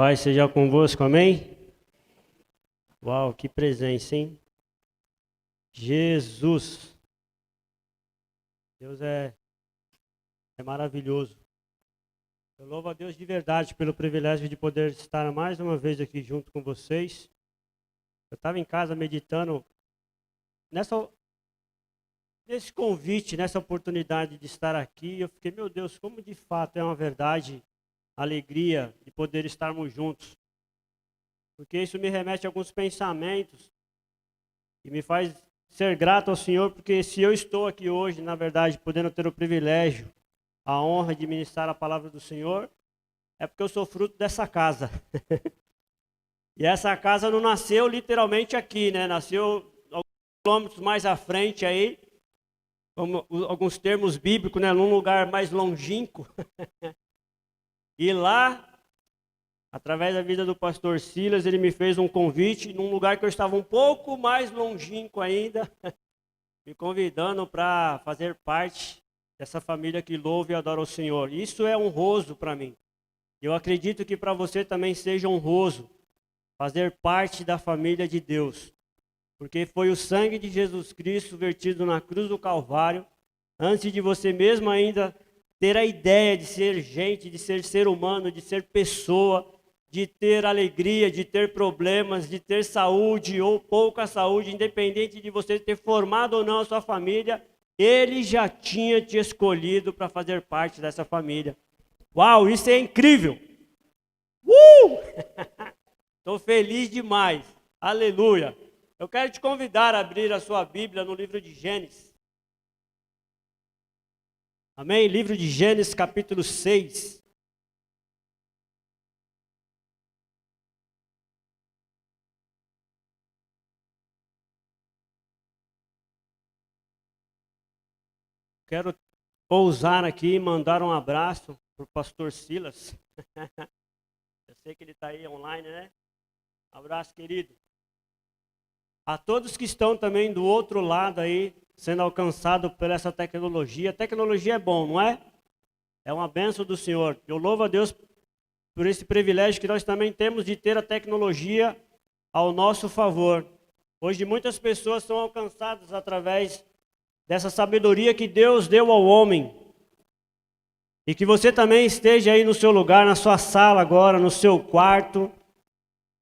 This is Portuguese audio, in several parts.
Pai seja convosco, amém? Uau, que presença, hein? Jesus. Deus é maravilhoso. Eu louvo a Deus de verdade pelo privilégio de poder estar mais uma vez aqui junto com vocês. Eu estava em casa meditando nesse convite, nessa oportunidade de estar aqui. Eu fiquei, meu Deus, como de fato é uma verdade, alegria de poder estarmos juntos. Porque isso me remete a alguns pensamentos e me faz ser grato ao Senhor, porque se eu estou aqui hoje, na verdade, podendo ter o privilégio, a honra de ministrar a palavra do Senhor, é porque eu sou fruto dessa casa. E essa casa não nasceu literalmente aqui, né? Nasceu alguns quilômetros mais à frente aí, como alguns termos bíblicos, né? Num lugar mais longínquo. E lá, através da vida do pastor Silas, ele me fez um convite num lugar que eu estava um pouco mais longínquo ainda, me convidando para fazer parte dessa família que louva e adora o Senhor. Isso é honroso para mim. Eu acredito que para você também seja honroso fazer parte da família de Deus. Porque foi o sangue de Jesus Cristo vertido na cruz do Calvário, antes de você mesmo ainda ter a ideia de ser gente, de ser humano, de ser pessoa, de ter alegria, de ter problemas, de ter saúde ou pouca saúde, independente de você ter formado ou não a sua família, Ele já tinha te escolhido para fazer parte dessa família. Uau, isso é incrível! Estou feliz demais, aleluia! Eu quero te convidar a abrir a sua Bíblia no livro de Gênesis. Amém? Livro de Gênesis, capítulo 6. Quero pousar aqui e mandar um abraço para o pastor Silas. Eu sei que ele está aí online, né? Abraço, querido. A todos que estão também do outro lado aí, sendo alcançados por essa tecnologia. A tecnologia é bom, não é? É uma bênção do Senhor. Eu louvo a Deus por esse privilégio que nós também temos de ter a tecnologia ao nosso favor. Hoje muitas pessoas são alcançadas através dessa sabedoria que Deus deu ao homem. E que você também esteja aí no seu lugar, na sua sala agora, no seu quarto.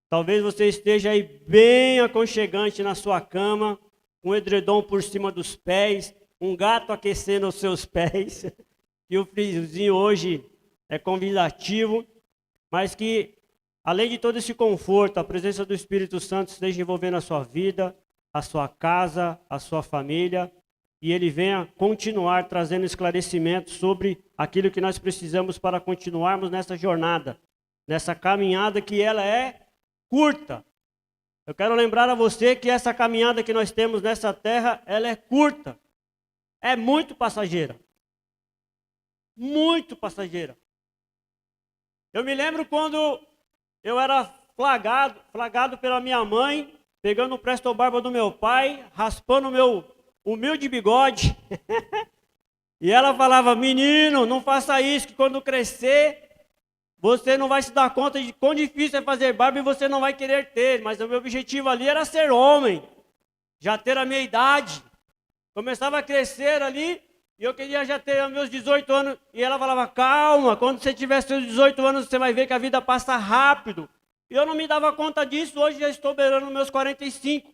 Talvez você esteja aí bem aconchegante na sua cama, com um edredom por cima dos pés, um gato aquecendo os seus pés. E o friozinho hoje é convidativo, mas que, além de todo esse conforto, a presença do Espírito Santo esteja envolvendo a sua vida, a sua casa, a sua família, e ele venha continuar trazendo esclarecimento sobre aquilo que nós precisamos para continuarmos nessa jornada, nessa caminhada que ela é curta. Eu quero lembrar a você que essa caminhada que nós temos nessa terra, ela é curta, é muito passageira. Muito passageira. Eu me lembro quando eu era flagado pela minha mãe, pegando o presto barba do meu pai, raspando o meu humilde bigode. E ela falava: menino, não faça isso, que quando crescer, você não vai se dar conta de quão difícil é fazer barba e você não vai querer ter. Mas o meu objetivo ali era ser homem, já ter a minha idade. Começava a crescer ali, e eu queria já ter os meus 18 anos. E ela falava: calma, quando você tiver seus 18 anos, você vai ver que a vida passa rápido. E eu não me dava conta disso, hoje já estou beirando meus 45.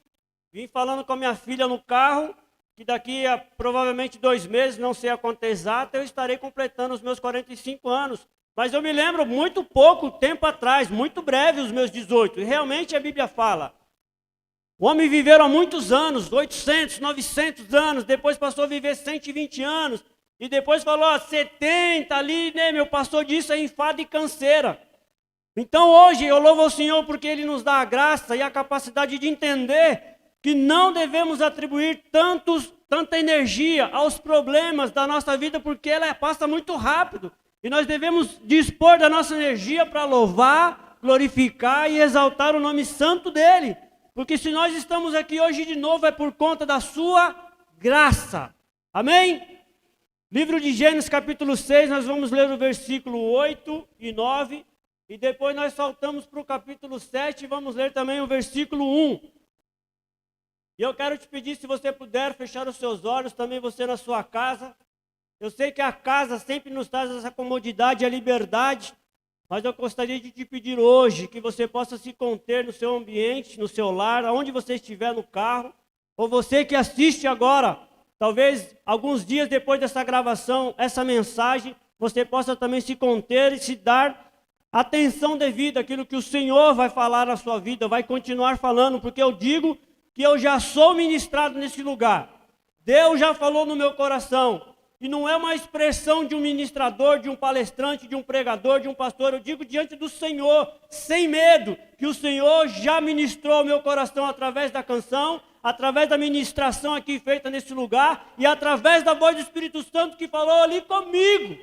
Vim falando com a minha filha no carro, que daqui a provavelmente 2 meses, não sei a conta exata, eu estarei completando os meus 45 anos. Mas eu me lembro muito pouco tempo atrás, muito breve os meus 18. E realmente a Bíblia fala: o homem viveu há muitos anos, 800, 900 anos, depois passou a viver 120 anos, e depois falou: 70 ali, né, meu pastor disse, é enfado e canseira. Então hoje eu louvo ao Senhor porque Ele nos dá a graça e a capacidade de entender que não devemos atribuir tanta energia aos problemas da nossa vida, porque ela passa muito rápido. E nós devemos dispor da nossa energia para louvar, glorificar e exaltar o nome santo dEle. Porque se nós estamos aqui hoje de novo é por conta da sua graça. Amém? Livro de Gênesis capítulo 6, nós vamos ler o versículo 8 e 9. e depois nós saltamos para o capítulo 7 e vamos ler também o versículo 1. E eu quero te pedir, se você puder, fechar os seus olhos, também você na sua casa. Eu sei que a casa sempre nos traz essa comodidade e a liberdade, mas eu gostaria de te pedir hoje que você possa se conter no seu ambiente, no seu lar, aonde você estiver no carro, ou você que assiste agora, talvez alguns dias depois dessa gravação, essa mensagem, você possa também se conter e se dar atenção devida àquilo que o Senhor vai falar na sua vida, vai continuar falando, porque eu digo que eu já sou ministrado nesse lugar. Deus já falou no meu coração. E não é uma expressão de um ministrador, de um palestrante, de um pregador, de um pastor. Eu digo diante do Senhor, sem medo, que o Senhor já ministrou ao meu coração através da canção, através da ministração aqui feita nesse lugar e através da voz do Espírito Santo que falou ali comigo.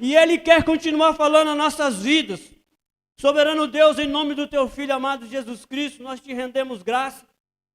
E Ele quer continuar falando nas nossas vidas. Soberano Deus, em nome do Teu Filho amado Jesus Cristo, nós te rendemos graça.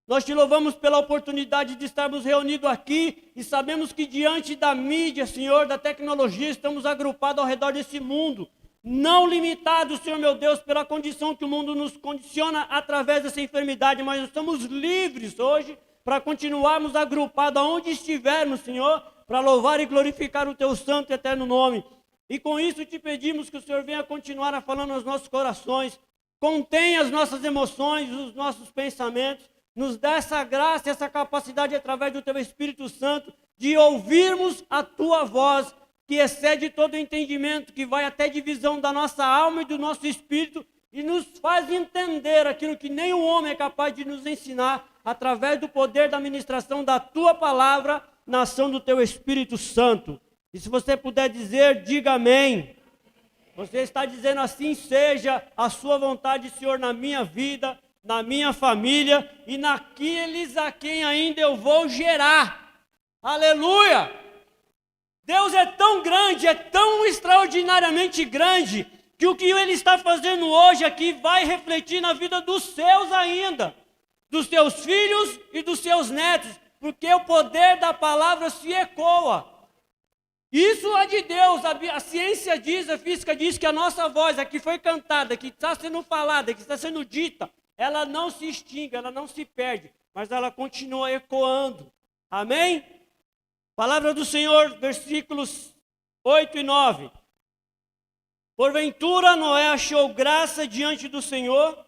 Nós te louvamos pela oportunidade de estarmos reunidos aqui e sabemos que diante da mídia, Senhor, da tecnologia, estamos agrupados ao redor desse mundo, não limitados, Senhor meu Deus, pela condição que o mundo nos condiciona através dessa enfermidade, mas nós estamos livres hoje para continuarmos agrupados aonde estivermos, Senhor, para louvar e glorificar o Teu santo e eterno nome. E com isso te pedimos que o Senhor venha continuar a falar nos nossos corações, contenha as nossas emoções, os nossos pensamentos, nos dá essa graça, essa capacidade através do Teu Espírito Santo de ouvirmos a Tua voz, que excede todo o entendimento, que vai até divisão da nossa alma e do nosso espírito e nos faz entender aquilo que nem o homem é capaz de nos ensinar através do poder da ministração da Tua palavra na ação do Teu Espírito Santo. E se você puder dizer, diga amém. Você está dizendo assim, seja a Sua vontade, Senhor, na minha vida, na minha família e naqueles a quem ainda eu vou gerar. Aleluia! Deus é tão grande, é tão extraordinariamente grande, que o que Ele está fazendo hoje aqui vai refletir na vida dos seus ainda, dos seus filhos e dos seus netos, porque o poder da palavra se ecoa. Isso é de Deus, a ciência diz, a física diz que a nossa voz, a que foi cantada, que está sendo falada, que está sendo dita, ela não se extingue, ela não se perde, mas ela continua ecoando. Amém? Palavra do Senhor, versículos 8 e 9. Porventura Noé achou graça diante do Senhor,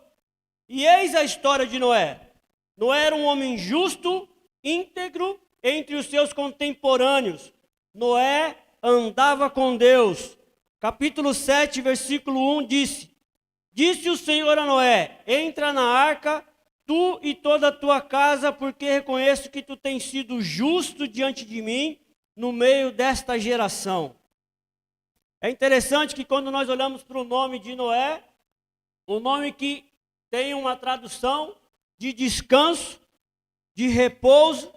e eis a história de Noé. Noé era um homem justo, íntegro entre os seus contemporâneos. Noé andava com Deus. Capítulo 7, versículo 1 disse o Senhor a Noé, entra na arca, tu e toda a tua casa, porque reconheço que tu tens sido justo diante de mim, no meio desta geração. É interessante que quando nós olhamos para o nome de Noé, um nome que tem uma tradução de descanso, de repouso,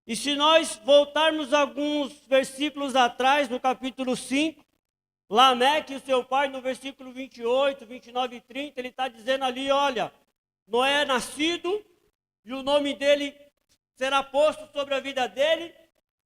e se nós voltarmos alguns versículos atrás, no capítulo 5, Lameque, o seu pai, no versículo 28, 29 e 30, ele está dizendo ali, olha, Noé é nascido e o nome dele será posto sobre a vida dele,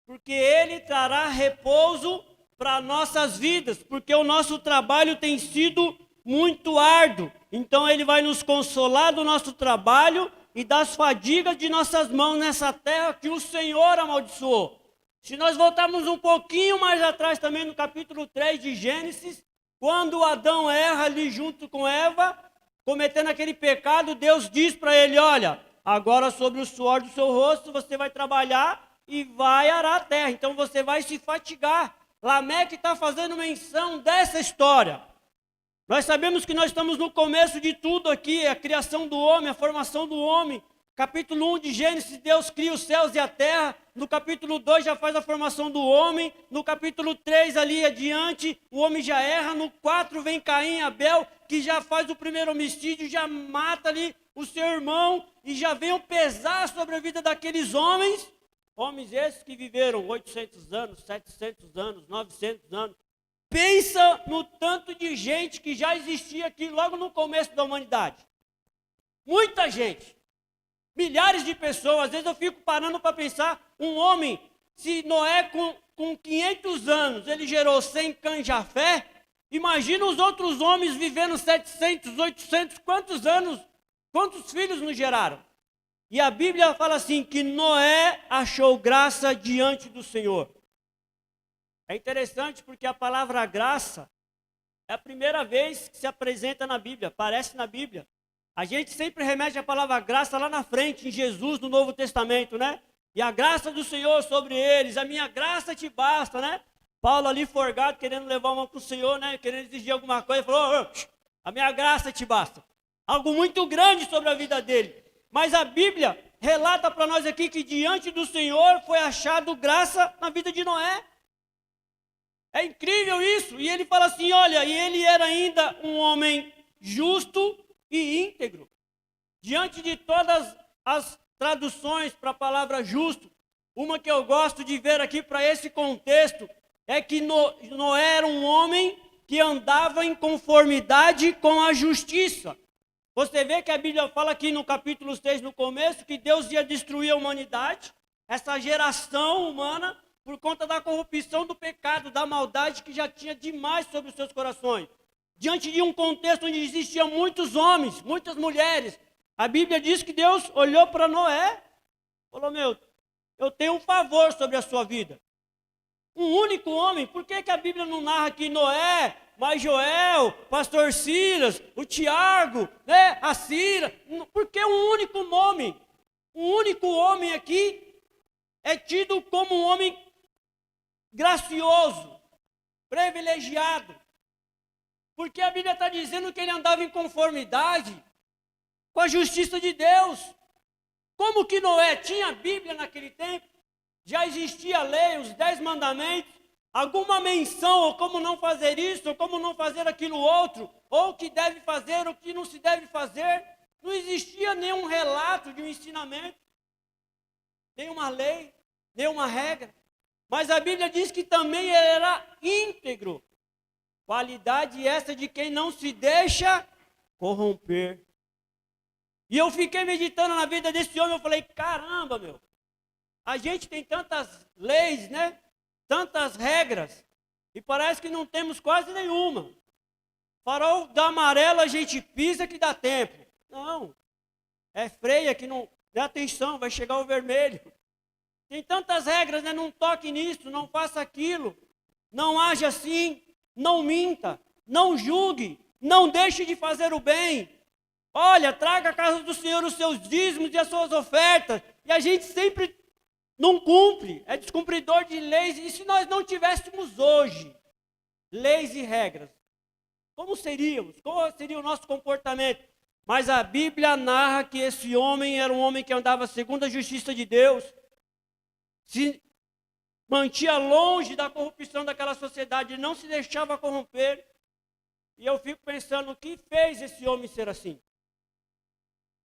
porque ele trará repouso para nossas vidas, porque o nosso trabalho tem sido muito árduo. Então ele vai nos consolar do nosso trabalho e das fadigas de nossas mãos nessa terra que o Senhor amaldiçoou. Se nós voltarmos um pouquinho mais atrás também no capítulo 3 de Gênesis, quando Adão erra ali junto com Eva, cometendo aquele pecado, Deus diz para ele, olha, agora sobre o suor do seu rosto você vai trabalhar e vai arar a terra, então você vai se fatigar. Lameque está fazendo menção dessa história. Nós sabemos que nós estamos no começo de tudo aqui, a criação do homem, a formação do homem. Capítulo 1 de Gênesis, Deus cria os céus e a terra. No capítulo 2 já faz a formação do homem. No capítulo 3 ali adiante, o homem já erra. No 4 vem Caim e Abel, que já faz o primeiro homicídio, já mata ali o seu irmão. E já vem o pesar sobre a vida daqueles homens. Homens esses que viveram 800 anos, 700 anos, 900 anos. Pensa no tanto de gente que já existia aqui logo no começo da humanidade. Muita gente. Milhares de pessoas. Às vezes eu fico parando para pensar, um homem, se Noé com 500 anos, ele gerou 100 cães Jafé, Imagina os outros homens vivendo 700, 800, quantos anos, quantos filhos nos geraram? E a Bíblia fala assim, que Noé achou graça diante do Senhor. É interessante porque a palavra graça é a primeira vez que se apresenta na Bíblia, aparece na Bíblia. A gente sempre remete a palavra graça lá na frente, em Jesus, no Novo Testamento, né? E a graça do Senhor sobre eles, a minha graça te basta, né? Paulo ali forgado, querendo levar uma para o Senhor, né? Querendo exigir alguma coisa, falou, a minha graça te basta. Algo muito grande sobre a vida dele. Mas a Bíblia relata para nós aqui que diante do Senhor foi achado graça na vida de Noé. É incrível isso. E ele fala assim, olha, e ele era ainda um homem justo e íntegro. Diante de todas as traduções para a palavra justo, uma que eu gosto de ver aqui para esse contexto, é que Noé era um homem que andava em conformidade com a justiça. Você vê que a Bíblia fala aqui no capítulo 6, no começo, que Deus ia destruir a humanidade, essa geração humana, por conta da corrupção do pecado, da maldade que já tinha demais sobre os seus corações. Diante de um contexto onde existiam muitos homens, muitas mulheres, a Bíblia diz que Deus olhou para Noé e falou, eu tenho um favor sobre a sua vida. Um único homem, por que a Bíblia não narra aqui Noé, mas Joel, pastor Silas, o Tiago, né, a Cira? Por que um único nome? Um único homem aqui é tido como um homem gracioso, privilegiado. Porque a Bíblia está dizendo que ele andava em conformidade com a justiça de Deus. Como que Noé tinha a Bíblia naquele tempo? Já existia a lei, os 10 mandamentos, alguma menção, ou como não fazer isso, ou como não fazer aquilo outro, ou o que deve fazer, ou o que não se deve fazer. Não existia nenhum relato de um ensinamento, nenhuma lei, nenhuma regra. Mas a Bíblia diz que também ele era íntegro. Qualidade essa de quem não se deixa corromper. E eu fiquei meditando na vida desse homem, eu falei, caramba, a gente tem tantas leis, né? Tantas regras, e parece que não temos quase nenhuma. Farol da amarela a gente pisa que dá tempo. Não, é freia que não dá atenção, vai chegar o vermelho. Tem tantas regras, né? Não toque nisso, não faça aquilo, não age assim, não minta, não julgue, não deixe de fazer o bem. Olha, traga à casa do Senhor os seus dízimos e as suas ofertas. E a gente sempre não cumpre, é descumpridor de leis. E se nós não tivéssemos hoje leis e regras, como seríamos? Qual seria o nosso comportamento? Mas a Bíblia narra que esse homem era um homem que andava segundo a justiça de Deus, se mantinha longe da corrupção daquela sociedade, não se deixava corromper. E eu fico pensando, o que fez esse homem ser assim?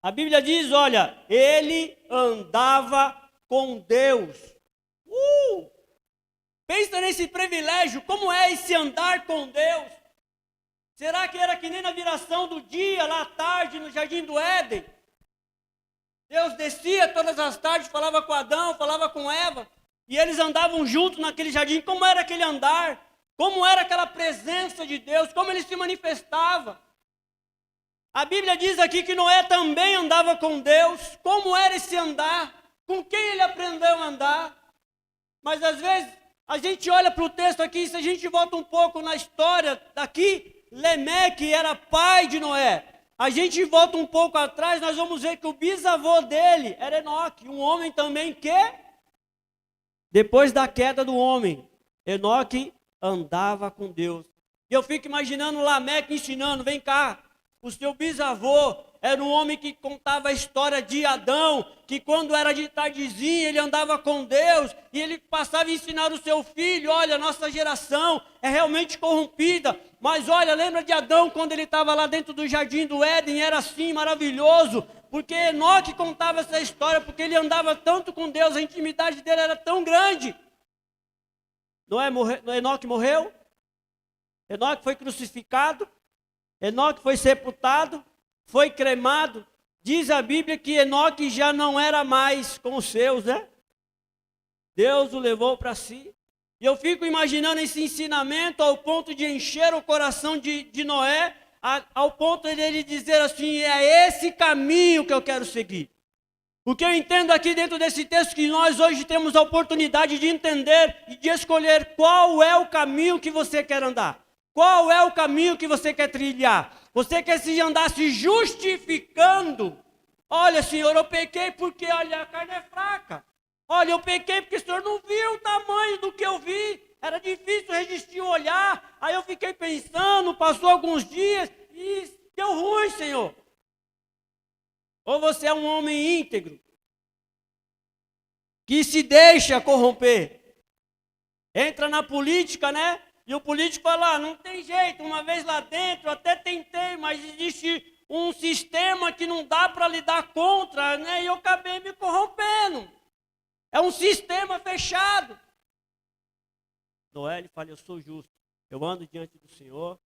A Bíblia diz, olha, ele andava com Deus. Pensa nesse privilégio, como é esse andar com Deus? Será que era que nem na viração do dia, lá à tarde, no jardim do Éden? Deus descia todas as tardes, falava com Adão, falava com Eva, e eles andavam juntos naquele jardim. Como era aquele andar? Como era aquela presença de Deus? Como ele se manifestava? A Bíblia diz aqui que Noé também andava com Deus. Como era esse andar? Com quem ele aprendeu a andar? Mas às vezes a gente olha para o texto aqui, se a gente volta um pouco na história daqui, Lemeque era pai de Noé. A gente volta um pouco atrás, nós vamos ver que o bisavô dele era Enoque, um homem também que, depois da queda do homem, Enoque andava com Deus. E eu fico imaginando Lameque ensinando, vem cá, o seu bisavô era um homem que contava a história de Adão, que quando era de tardezinha ele andava com Deus, e ele passava a ensinar o seu filho, olha, nossa geração é realmente corrompida, mas olha, lembra de Adão quando ele estava lá dentro do jardim do Éden, era assim, maravilhoso, porque Enoque contava essa história, porque ele andava tanto com Deus, a intimidade dele era tão grande. Enoque morreu, Enoque foi crucificado, Enoque foi sepultado, foi cremado. Diz a Bíblia que Enoque já não era mais com os seus, né? Deus o levou para si. E eu fico imaginando esse ensinamento ao ponto de encher o coração de Noé, ao ponto de ele dizer assim, é esse caminho que eu quero seguir. O que eu entendo aqui dentro desse texto, que nós hoje temos a oportunidade de entender e de escolher qual é o caminho que você quer andar. Qual é o caminho que você quer trilhar? Você quer se andar se justificando? Olha, Senhor, eu pequei porque, olha, a carne é fraca. Olha, eu pequei porque o Senhor não viu o tamanho do que eu vi. Era difícil resistir o olhar. Aí eu fiquei pensando, passou alguns dias e deu ruim, Senhor. Ou você é um homem íntegro, que se deixa corromper. Entra na política, né? E o político fala, não tem jeito, uma vez lá dentro, até tentei, mas existe um sistema que não dá para lidar contra, né? E eu acabei me corrompendo. É um sistema fechado. Noé, ele fala, eu sou justo, eu ando diante do Senhor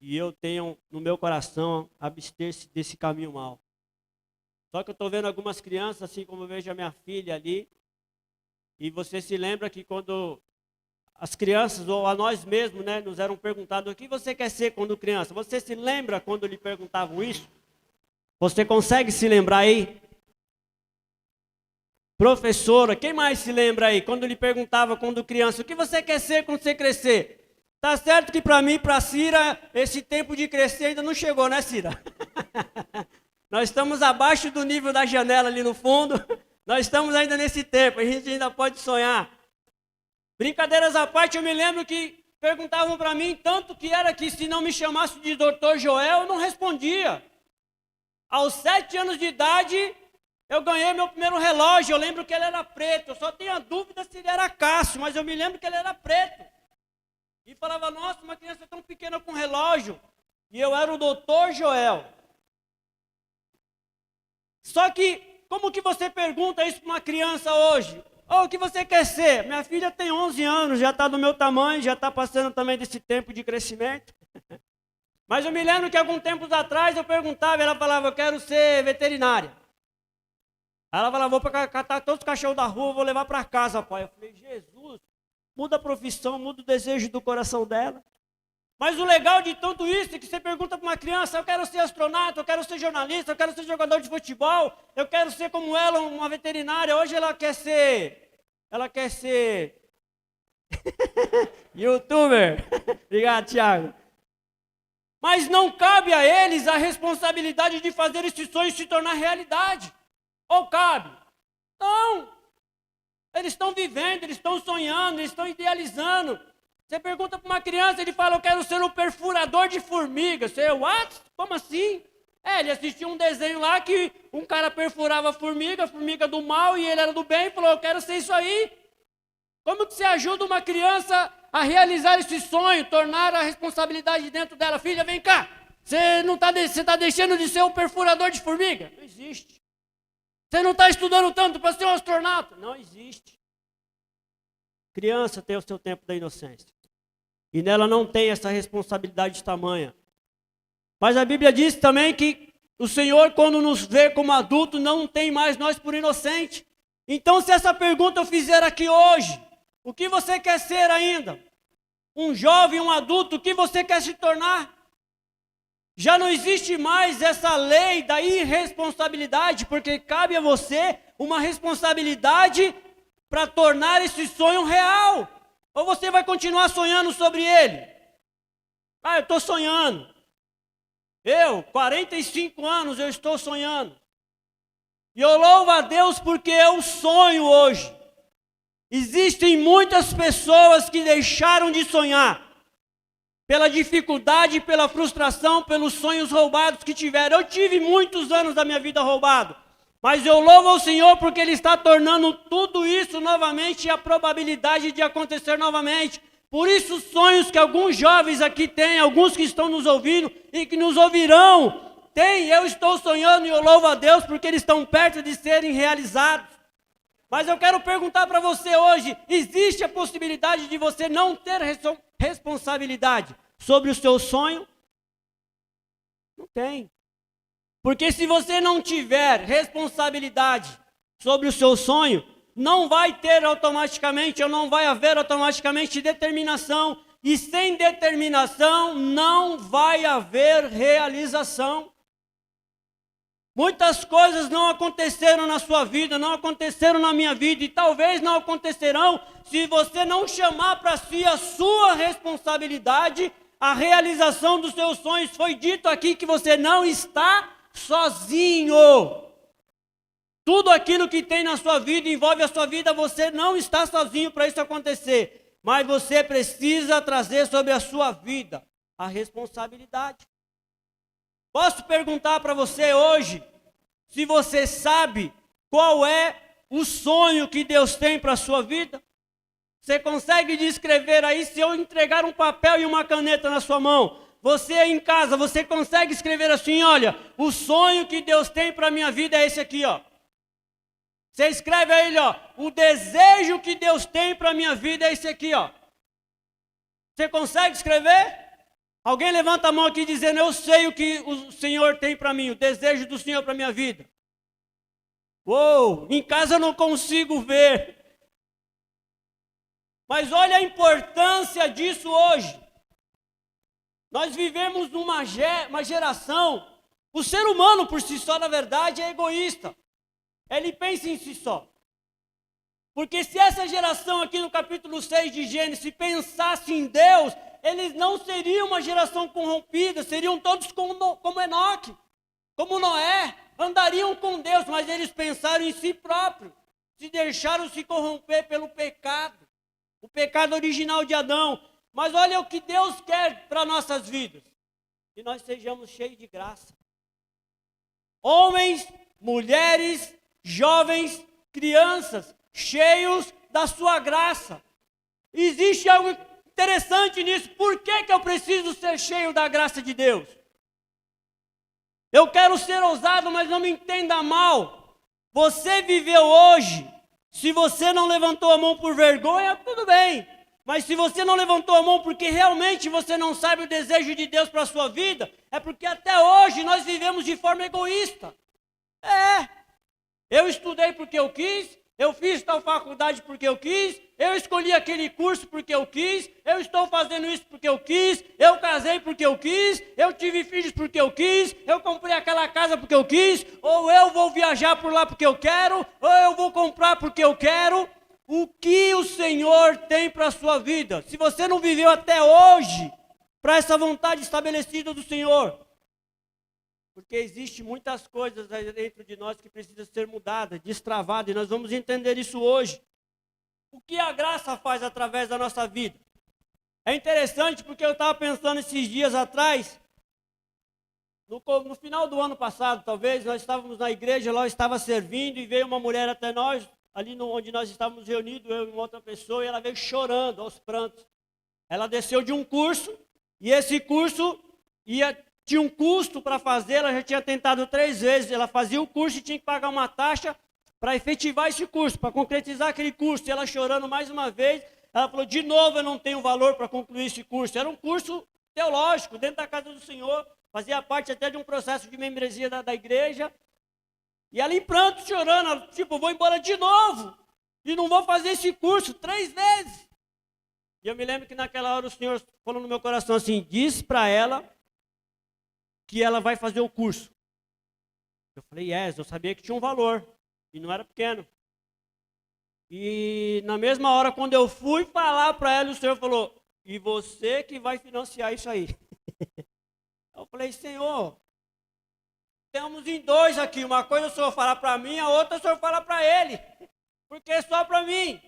e eu tenho no meu coração abster-se desse caminho mau. Só que eu estou vendo algumas crianças, assim como eu vejo a minha filha ali, e você se lembra que quando as crianças, ou a nós mesmos, né, nos eram perguntados, o que você quer ser quando criança? Você se lembra quando lhe perguntavam isso? Você consegue se lembrar aí? Professora, quem mais se lembra aí? Quando lhe perguntava quando criança, o que você quer ser quando você crescer? Tá certo que para mim, para a Cira, esse tempo de crescer ainda não chegou, né, Cira? Nós estamos abaixo do nível da janela ali no fundo. Nós estamos ainda nesse tempo, a gente ainda pode sonhar. Brincadeiras à parte, eu me lembro que perguntavam para mim, tanto que era que se não me chamasse de Dr. Joel, eu não respondia. Aos 7 anos de idade, eu ganhei meu primeiro relógio, eu lembro que ele era preto. Eu só tenho a dúvida se ele era Cássio, mas eu me lembro que ele era preto. E falava, nossa, uma criança tão pequena com relógio. E eu era o Dr. Joel. Só que, como que você pergunta isso para uma criança hoje? O que você quer ser? Minha filha tem 11 anos, já está do meu tamanho, já está passando também desse tempo de crescimento. Mas eu me lembro que alguns tempos atrás eu perguntava, ela falava, eu quero ser veterinária. Ela falava, vou para catar todos os cachorros da rua, vou levar para casa, pai. Eu falei, Jesus, muda a profissão, muda o desejo do coração dela. Mas o legal de tudo isso é que você pergunta para uma criança, eu quero ser astronauta, eu quero ser jornalista, eu quero ser jogador de futebol, eu quero ser como ela, uma veterinária. Hoje ela quer ser youtuber. Obrigado, Thiago. Mas não cabe a eles a responsabilidade de fazer esse sonho se tornar realidade. Ou cabe? Não. Eles estão vivendo, eles estão sonhando, eles estão idealizando. Você pergunta para uma criança, ele fala, eu quero ser um perfurador de formigas. Você, what? Como assim? Ele assistiu um desenho lá que um cara perfurava a formiga do mal, e ele era do bem, e falou, eu quero ser isso aí. Como que você ajuda uma criança a realizar esse sonho, tornar a responsabilidade dentro dela? Filha, vem cá, você está deixando de ser um perfurador de formiga? Não existe. Você não está estudando tanto para ser um astronauta? Não existe. Criança tem o seu tempo da inocência. E nela não tem essa responsabilidade tamanha. Mas a Bíblia diz também que o Senhor, quando nos vê como adulto, não tem mais nós por inocente. Então, se essa pergunta eu fizer aqui hoje, o que você quer ser ainda? Um jovem, um adulto, o que você quer se tornar? Já não existe mais essa lei da irresponsabilidade, porque cabe a você uma responsabilidade para tornar esse sonho real. Ou você vai continuar sonhando sobre ele? Eu estou sonhando. 45 anos, eu estou sonhando. E eu louvo a Deus porque eu sonho hoje. Existem muitas pessoas que deixaram de sonhar. Pela dificuldade, pela frustração, pelos sonhos roubados que tiveram. Eu tive muitos anos da minha vida roubado. Mas eu louvo ao Senhor porque Ele está tornando tudo isso novamente e a probabilidade de acontecer novamente. Por isso, os sonhos que alguns jovens aqui têm, alguns que estão nos ouvindo e que nos ouvirão, têm. Eu estou sonhando e eu louvo a Deus porque eles estão perto de serem realizados. Mas eu quero perguntar para você hoje, existe a possibilidade de você não ter responsabilidade sobre o seu sonho? Não tem. Porque se você não tiver responsabilidade sobre o seu sonho, não vai ter automaticamente, ou não vai haver automaticamente determinação. E sem determinação não vai haver realização. Muitas coisas não aconteceram na sua vida, não aconteceram na minha vida, e talvez não acontecerão se você não chamar para si a sua responsabilidade, a realização dos seus sonhos. Foi dito aqui que você não está sozinho. Tudo aquilo que tem na sua vida, envolve a sua vida, você não está sozinho para isso acontecer. Mas você precisa trazer sobre a sua vida a responsabilidade. Posso perguntar para você hoje, se você sabe qual é o sonho que Deus tem para a sua vida? Você consegue descrever aí, se eu entregar um papel e uma caneta na sua mão, você aí em casa, você consegue escrever assim, olha, o sonho que Deus tem para a minha vida é esse aqui, ó. Você escreve aí, ó, o desejo que Deus tem para a minha vida é esse aqui, ó. Você consegue escrever? Alguém levanta a mão aqui dizendo, eu sei o que o Senhor tem para mim, o desejo do Senhor para a minha vida. Uou, em casa eu não consigo ver. Mas olha a importância disso hoje. Nós vivemos numa geração, o ser humano por si só, na verdade, é egoísta. Ele pensa em si só. Porque se essa geração aqui no capítulo 6 de Gênesis pensasse em Deus, eles não seriam uma geração corrompida, seriam todos como Enoque, como Noé, andariam com Deus, mas eles pensaram em si próprios, se deixaram se corromper pelo pecado, o pecado original de Adão. Mas olha o que Deus quer para nossas vidas, que nós sejamos cheios de graça. Homens, mulheres, jovens, crianças, cheios da sua graça. Existe algo interessante nisso. Por que eu preciso ser cheio da graça de Deus? Eu quero ser ousado, mas não me entenda mal. Você viveu hoje, se você não levantou a mão por vergonha, tudo bem. Mas se você não levantou a mão porque realmente você não sabe o desejo de Deus para a sua vida, é porque até hoje nós vivemos de forma egoísta. Eu estudei porque eu quis, eu fiz tal faculdade porque eu quis, eu escolhi aquele curso porque eu quis, eu estou fazendo isso porque eu quis, eu casei porque eu quis, eu tive filhos porque eu quis, eu comprei aquela casa porque eu quis, ou eu vou viajar por lá porque eu quero, ou eu vou comprar porque eu quero. O que o Senhor tem para a sua vida? Se você não viveu até hoje para essa vontade estabelecida do Senhor, porque existe muitas coisas aí dentro de nós que precisam ser mudadas, destravadas, e nós vamos entender isso hoje. O que a graça faz através da nossa vida? É interessante porque eu estava pensando esses dias atrás, no final do ano passado, talvez, nós estávamos na igreja, lá eu estava servindo e veio uma mulher até nós, ali onde nós estávamos reunidos, eu e uma outra pessoa, e ela veio chorando aos prantos. Ela desceu de um curso, e esse curso tinha um custo para fazer, ela já tinha tentado 3 vezes, ela fazia o curso e tinha que pagar uma taxa para efetivar esse curso, para concretizar aquele curso. E ela chorando mais uma vez, ela falou, de novo eu não tenho valor para concluir esse curso. Era um curso teológico, dentro da casa do Senhor, fazia parte até de um processo de membresia da igreja. E ela em pranto, chorando, ela, tipo, vou embora de novo, e não vou fazer esse curso 3 vezes. E eu me lembro que naquela hora o Senhor falou no meu coração assim, diz para ela que ela vai fazer o curso. Eu falei, eu sabia que tinha um valor, e não era pequeno. E na mesma hora, quando eu fui falar para ela, o Senhor falou, e você que vai financiar isso aí. Eu falei, Senhor, temos em 2 aqui, uma coisa o Senhor fala para mim, a outra o Senhor fala para ele, porque é só para mim.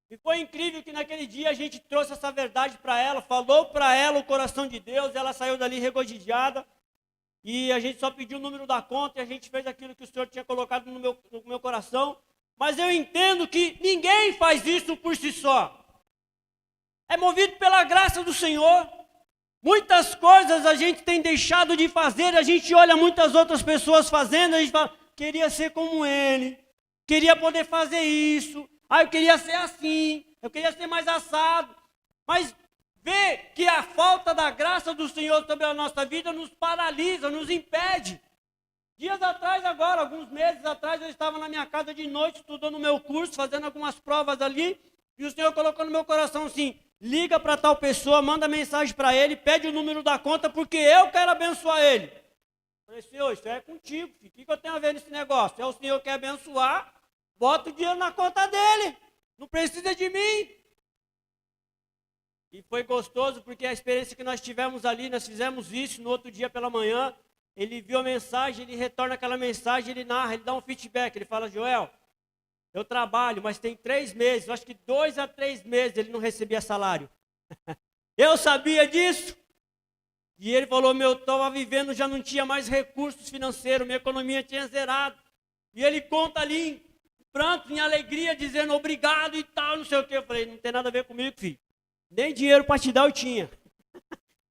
E foi incrível que naquele dia a gente trouxe essa verdade para ela, falou para ela o coração de Deus, ela saiu dali regozijada. E a gente só pediu o número da conta e a gente fez aquilo que o Senhor tinha colocado no meu coração. Mas eu entendo que ninguém faz isso por si só. É movido pela graça do Senhor. Muitas coisas a gente tem deixado de fazer, a gente olha muitas outras pessoas fazendo, a gente fala, queria ser como ele, queria poder fazer isso, eu queria ser assim, eu queria ser mais assado. Mas vê que a falta da graça do Senhor sobre a nossa vida nos paralisa, nos impede. Dias atrás agora, alguns meses atrás, eu estava na minha casa de noite, estudando o meu curso, fazendo algumas provas ali, e o Senhor colocou no meu coração assim, liga para tal pessoa, manda mensagem para ele, pede o número da conta, porque eu quero abençoar ele. Eu falei, Senhor, isso é contigo, filho. O que eu tenho a ver nesse negócio? É o Senhor que quer abençoar, bota o dinheiro na conta dele, não precisa de mim. E foi gostoso, porque a experiência que nós tivemos ali, nós fizemos isso no outro dia pela manhã, ele viu a mensagem, ele retorna aquela mensagem, ele narra, ele dá um feedback, ele fala, Joel, eu trabalho, mas tem 3 meses, eu acho que 2 a 3 meses ele não recebia salário. Eu sabia disso. E ele falou, eu estava vivendo, já não tinha mais recursos financeiros, minha economia tinha zerado. E ele conta ali, em pranto, em alegria, dizendo obrigado e tal, não sei o quê. Eu falei, não tem nada a ver comigo, filho. Nem dinheiro para te dar eu tinha.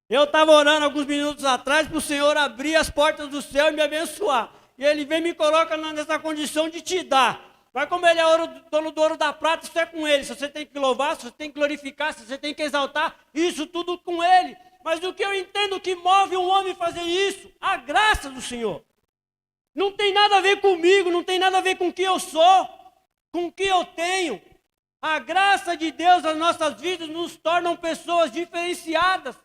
Eu estava orando alguns minutos atrás para o Senhor abrir as portas do céu e me abençoar. E ele vem e me coloca nessa condição de te dar. Mas como ele é dono do ouro da prata, isso é com ele. Se você tem que louvar, se você tem que glorificar, se você tem que exaltar, isso tudo com ele. Mas o que eu entendo que move um homem a fazer isso? A graça do Senhor. Não tem nada a ver comigo, não tem nada a ver com o que eu sou, com o que eu tenho. A graça de Deus nas nossas vidas nos tornam pessoas diferenciadas.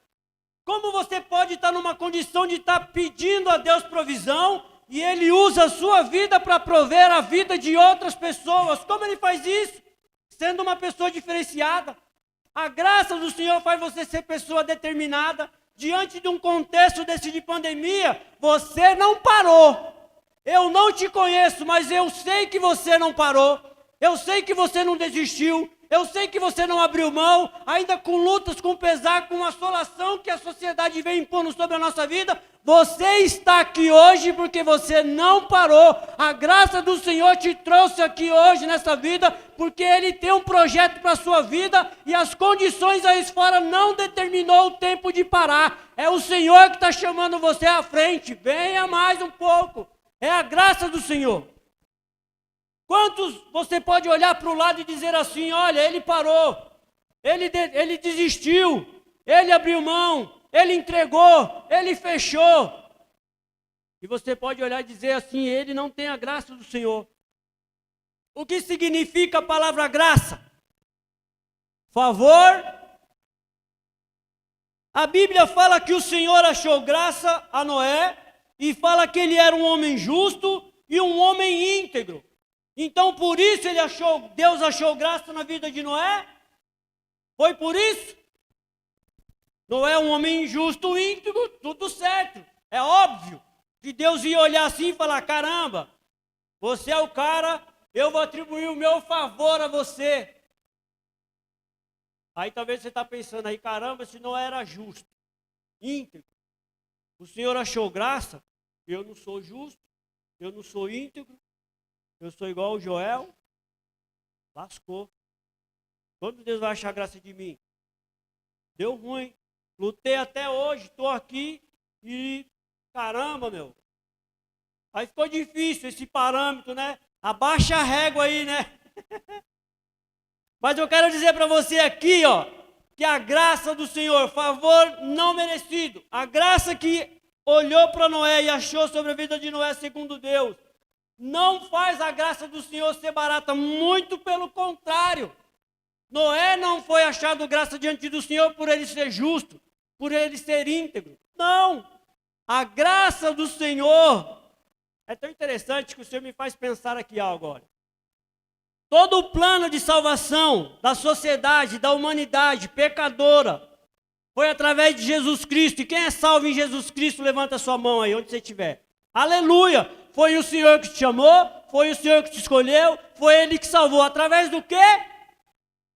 Como você pode estar numa condição de estar pedindo a Deus provisão e Ele usa a sua vida para prover a vida de outras pessoas? Como Ele faz isso? Sendo uma pessoa diferenciada. A graça do Senhor faz você ser pessoa determinada. Diante de um contexto desse de pandemia, você não parou. Eu não te conheço, mas eu sei que você não parou. Eu sei que você não desistiu. Eu sei que você não abriu mão, ainda com lutas, com pesar, com assolação que a sociedade vem impondo sobre a nossa vida. Você está aqui hoje porque você não parou. A graça do Senhor te trouxe aqui hoje nessa vida, porque Ele tem um projeto para a sua vida e as condições aí fora não determinou o tempo de parar. É o Senhor que está chamando você à frente. Venha mais um pouco. É a graça do Senhor. Quantos você pode olhar para o lado e dizer assim, olha, ele parou, ele desistiu, ele abriu mão, ele entregou, ele fechou. E você pode olhar e dizer assim, ele não tem a graça do Senhor. O que significa a palavra graça? Favor. A Bíblia fala que o Senhor achou graça a Noé e fala que ele era um homem justo e um homem íntegro. Então, por isso Deus achou graça na vida de Noé? Foi por isso? Noé é um homem justo, íntegro, tudo certo. É óbvio que Deus ia olhar assim e falar, caramba, você é o cara, eu vou atribuir o meu favor a você. Aí talvez você está pensando aí, caramba, se Noé era justo, íntegro. O Senhor achou graça? Eu não sou justo, eu não sou íntegro. Eu sou igual o Joel, lascou. Quando Deus vai achar graça de mim? Deu ruim. Lutei até hoje, estou aqui e caramba, meu. Aí ficou difícil esse parâmetro, né? Abaixa a régua aí, né? Mas eu quero dizer para você aqui, ó, que a graça do Senhor, favor não merecido, a graça que olhou para Noé e achou sobre a vida de Noé segundo Deus, não faz a graça do Senhor ser barata, muito pelo contrário. Noé não foi achado graça diante do Senhor por ele ser justo, por ele ser íntegro. Não, a graça do Senhor, é tão interessante que o Senhor me faz pensar aqui algo agora. Todo o plano de salvação da sociedade, da humanidade pecadora, foi através de Jesus Cristo. E quem é salvo em Jesus Cristo, levanta a sua mão aí, onde você estiver. Aleluia! Foi o Senhor que te chamou, foi o Senhor que te escolheu, foi Ele que salvou. Através do quê?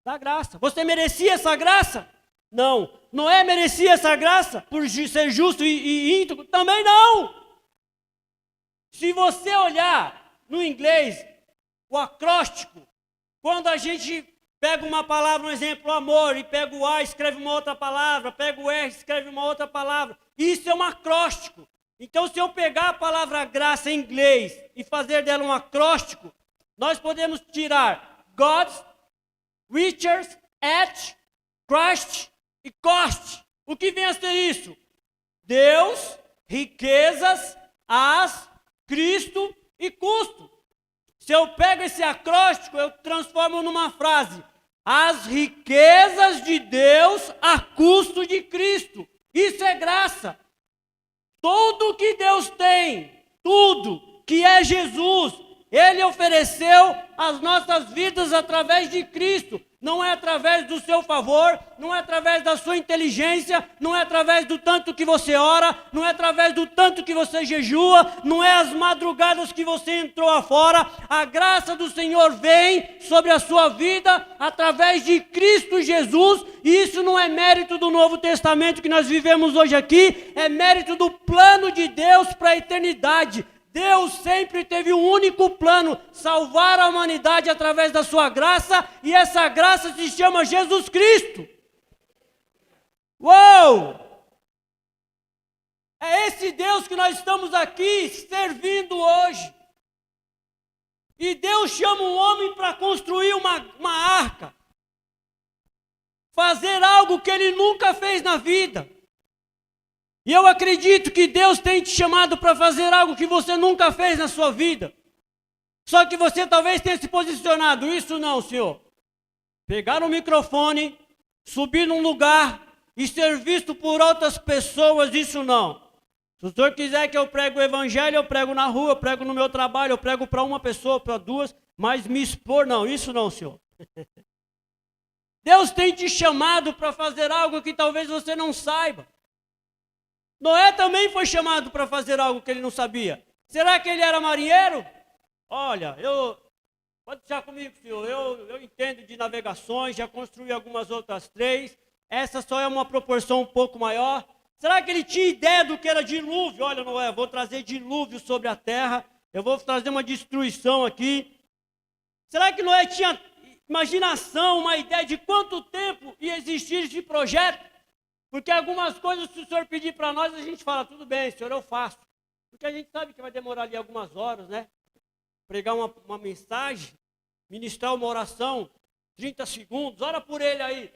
Da graça. Você merecia essa graça? Não. Noé merecia essa graça por ser justo e íntegro? Também não. Se você olhar no inglês, o acróstico, quando a gente pega uma palavra, um exemplo, amor, e pega o A, escreve uma outra palavra, pega o R, escreve uma outra palavra. Isso é um acróstico. Então, se eu pegar a palavra graça em inglês e fazer dela um acróstico, nós podemos tirar God, riches, at, Christ e cost. O que vem a ser isso? Deus, riquezas, as Cristo e custo. Se eu pego esse acróstico, eu transformo numa frase: as riquezas de Deus a custo de Cristo. Isso é graça. Tudo que Deus tem, tudo que é Jesus, Ele ofereceu às nossas vidas através de Cristo. Não é através do seu favor, não é através da sua inteligência, não é através do tanto que você ora, não é através do tanto que você jejua, não é as madrugadas que você entrou afora. A graça do Senhor vem sobre a sua vida através de Cristo Jesus, e isso não é mérito do Novo Testamento que nós vivemos hoje aqui, é mérito do plano de Deus para a eternidade. Deus sempre teve um único plano: salvar a humanidade através da sua graça, e essa graça se chama Jesus Cristo. Uou! É esse Deus que nós estamos aqui servindo hoje. E Deus chama um homem para construir uma arca, fazer algo que ele nunca fez na vida. E eu acredito que Deus tem te chamado para fazer algo que você nunca fez na sua vida. Só que você talvez tenha se posicionado: isso não, Senhor. Pegar um microfone, subir num lugar e ser visto por outras pessoas, isso não. Se o Senhor quiser que eu pregue o evangelho, eu prego na rua, eu prego no meu trabalho, eu prego para uma pessoa, para duas, mas me expor, não, isso não, Senhor. Deus tem te chamado para fazer algo que talvez você não saiba. Noé também foi chamado para fazer algo que ele não sabia. Será que ele era marinheiro? Olha, pode deixar comigo, senhor, eu entendo de navegações, já construí algumas outras 3, essa só é uma proporção um pouco maior. Será que ele tinha ideia do que era dilúvio? Olha, Noé, vou trazer dilúvio sobre a terra, eu vou trazer uma destruição aqui. Será que Noé tinha imaginação, uma ideia de quanto tempo ia existir esse projeto? Porque algumas coisas, se o senhor pedir para nós, a gente fala: tudo bem, senhor, eu faço. Porque a gente sabe que vai demorar ali algumas horas, né? Pregar uma mensagem, ministrar uma oração, 30 segundos, ora por ele aí.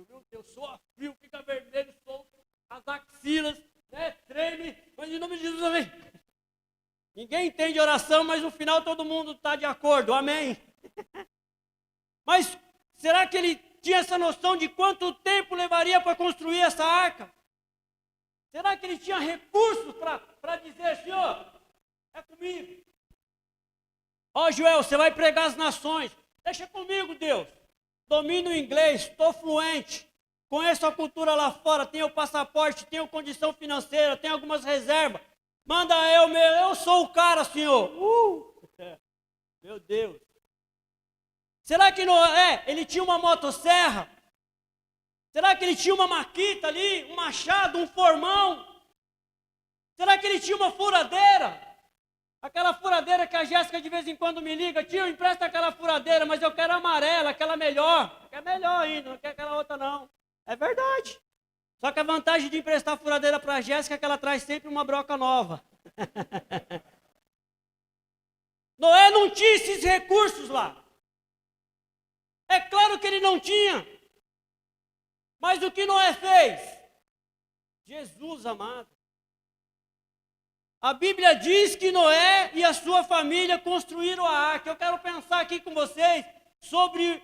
Meu Deus, soa frio, fica vermelho, solto, as axilas, né? Treme, mas em nome de Jesus, amém. Ninguém entende oração, mas no final todo mundo está de acordo, amém. Mas será que ele tinha essa noção de quanto tempo levaria para construir essa arca? Será que ele tinha recursos para dizer: Senhor, é comigo? Ó, Joel, você vai pregar as nações, deixa comigo, Deus. Domino o inglês, estou fluente, conheço a cultura lá fora, tenho passaporte, tenho condição financeira, tenho algumas reservas. Manda eu sou o cara, Senhor. Meu Deus. Será que Noé, ele tinha uma motosserra? Será que ele tinha uma maquita ali, um machado, um formão? Será que ele tinha uma furadeira? Aquela furadeira que a Jéssica de vez em quando me liga: tio, empresta aquela furadeira, mas eu quero a amarela, aquela melhor. Quer melhor ainda, não quer aquela outra não. É verdade. Só que a vantagem de emprestar a furadeira para a Jéssica é que ela traz sempre uma broca nova. Noé não tinha esses recursos lá. É claro que ele não tinha. Mas o que Noé fez? Jesus amado. A Bíblia diz que Noé e a sua família construíram a arca. Eu quero pensar aqui com vocês sobre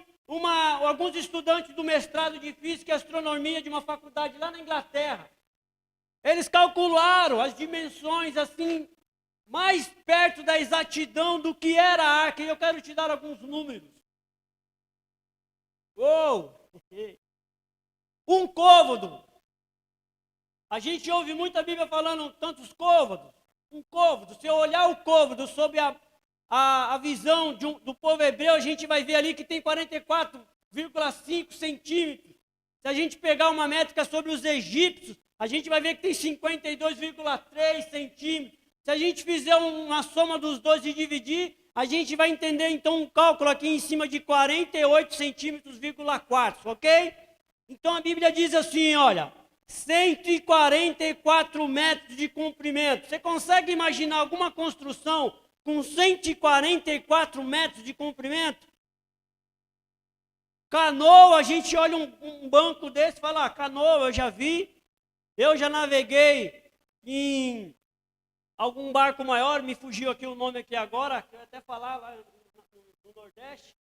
alguns estudantes do mestrado de Física e Astronomia de uma faculdade lá na Inglaterra. Eles calcularam as dimensões assim, mais perto da exatidão do que era a arca. E eu quero te dar alguns números. Uou! Um côvado. A gente ouve muita Bíblia falando tantos côvados. Um côvado, se eu olhar o côvado sob a visão do povo hebreu, a gente vai ver ali que tem 44,5 centímetros. Se a gente pegar uma métrica sobre os egípcios, a gente vai ver que tem 52,3 centímetros. Se a gente fizer uma soma dos dois e dividir, a gente vai entender então um cálculo aqui em cima de 48 centímetros,4, ok? Então a Bíblia diz assim, olha, 144 metros de comprimento. Você consegue imaginar alguma construção com 144 metros de comprimento? Canoa, a gente olha um banco desse e fala, canoa, eu já vi, eu já naveguei em algum barco maior, me fugiu aqui o nome aqui agora, que eu até falar lá no Nordeste,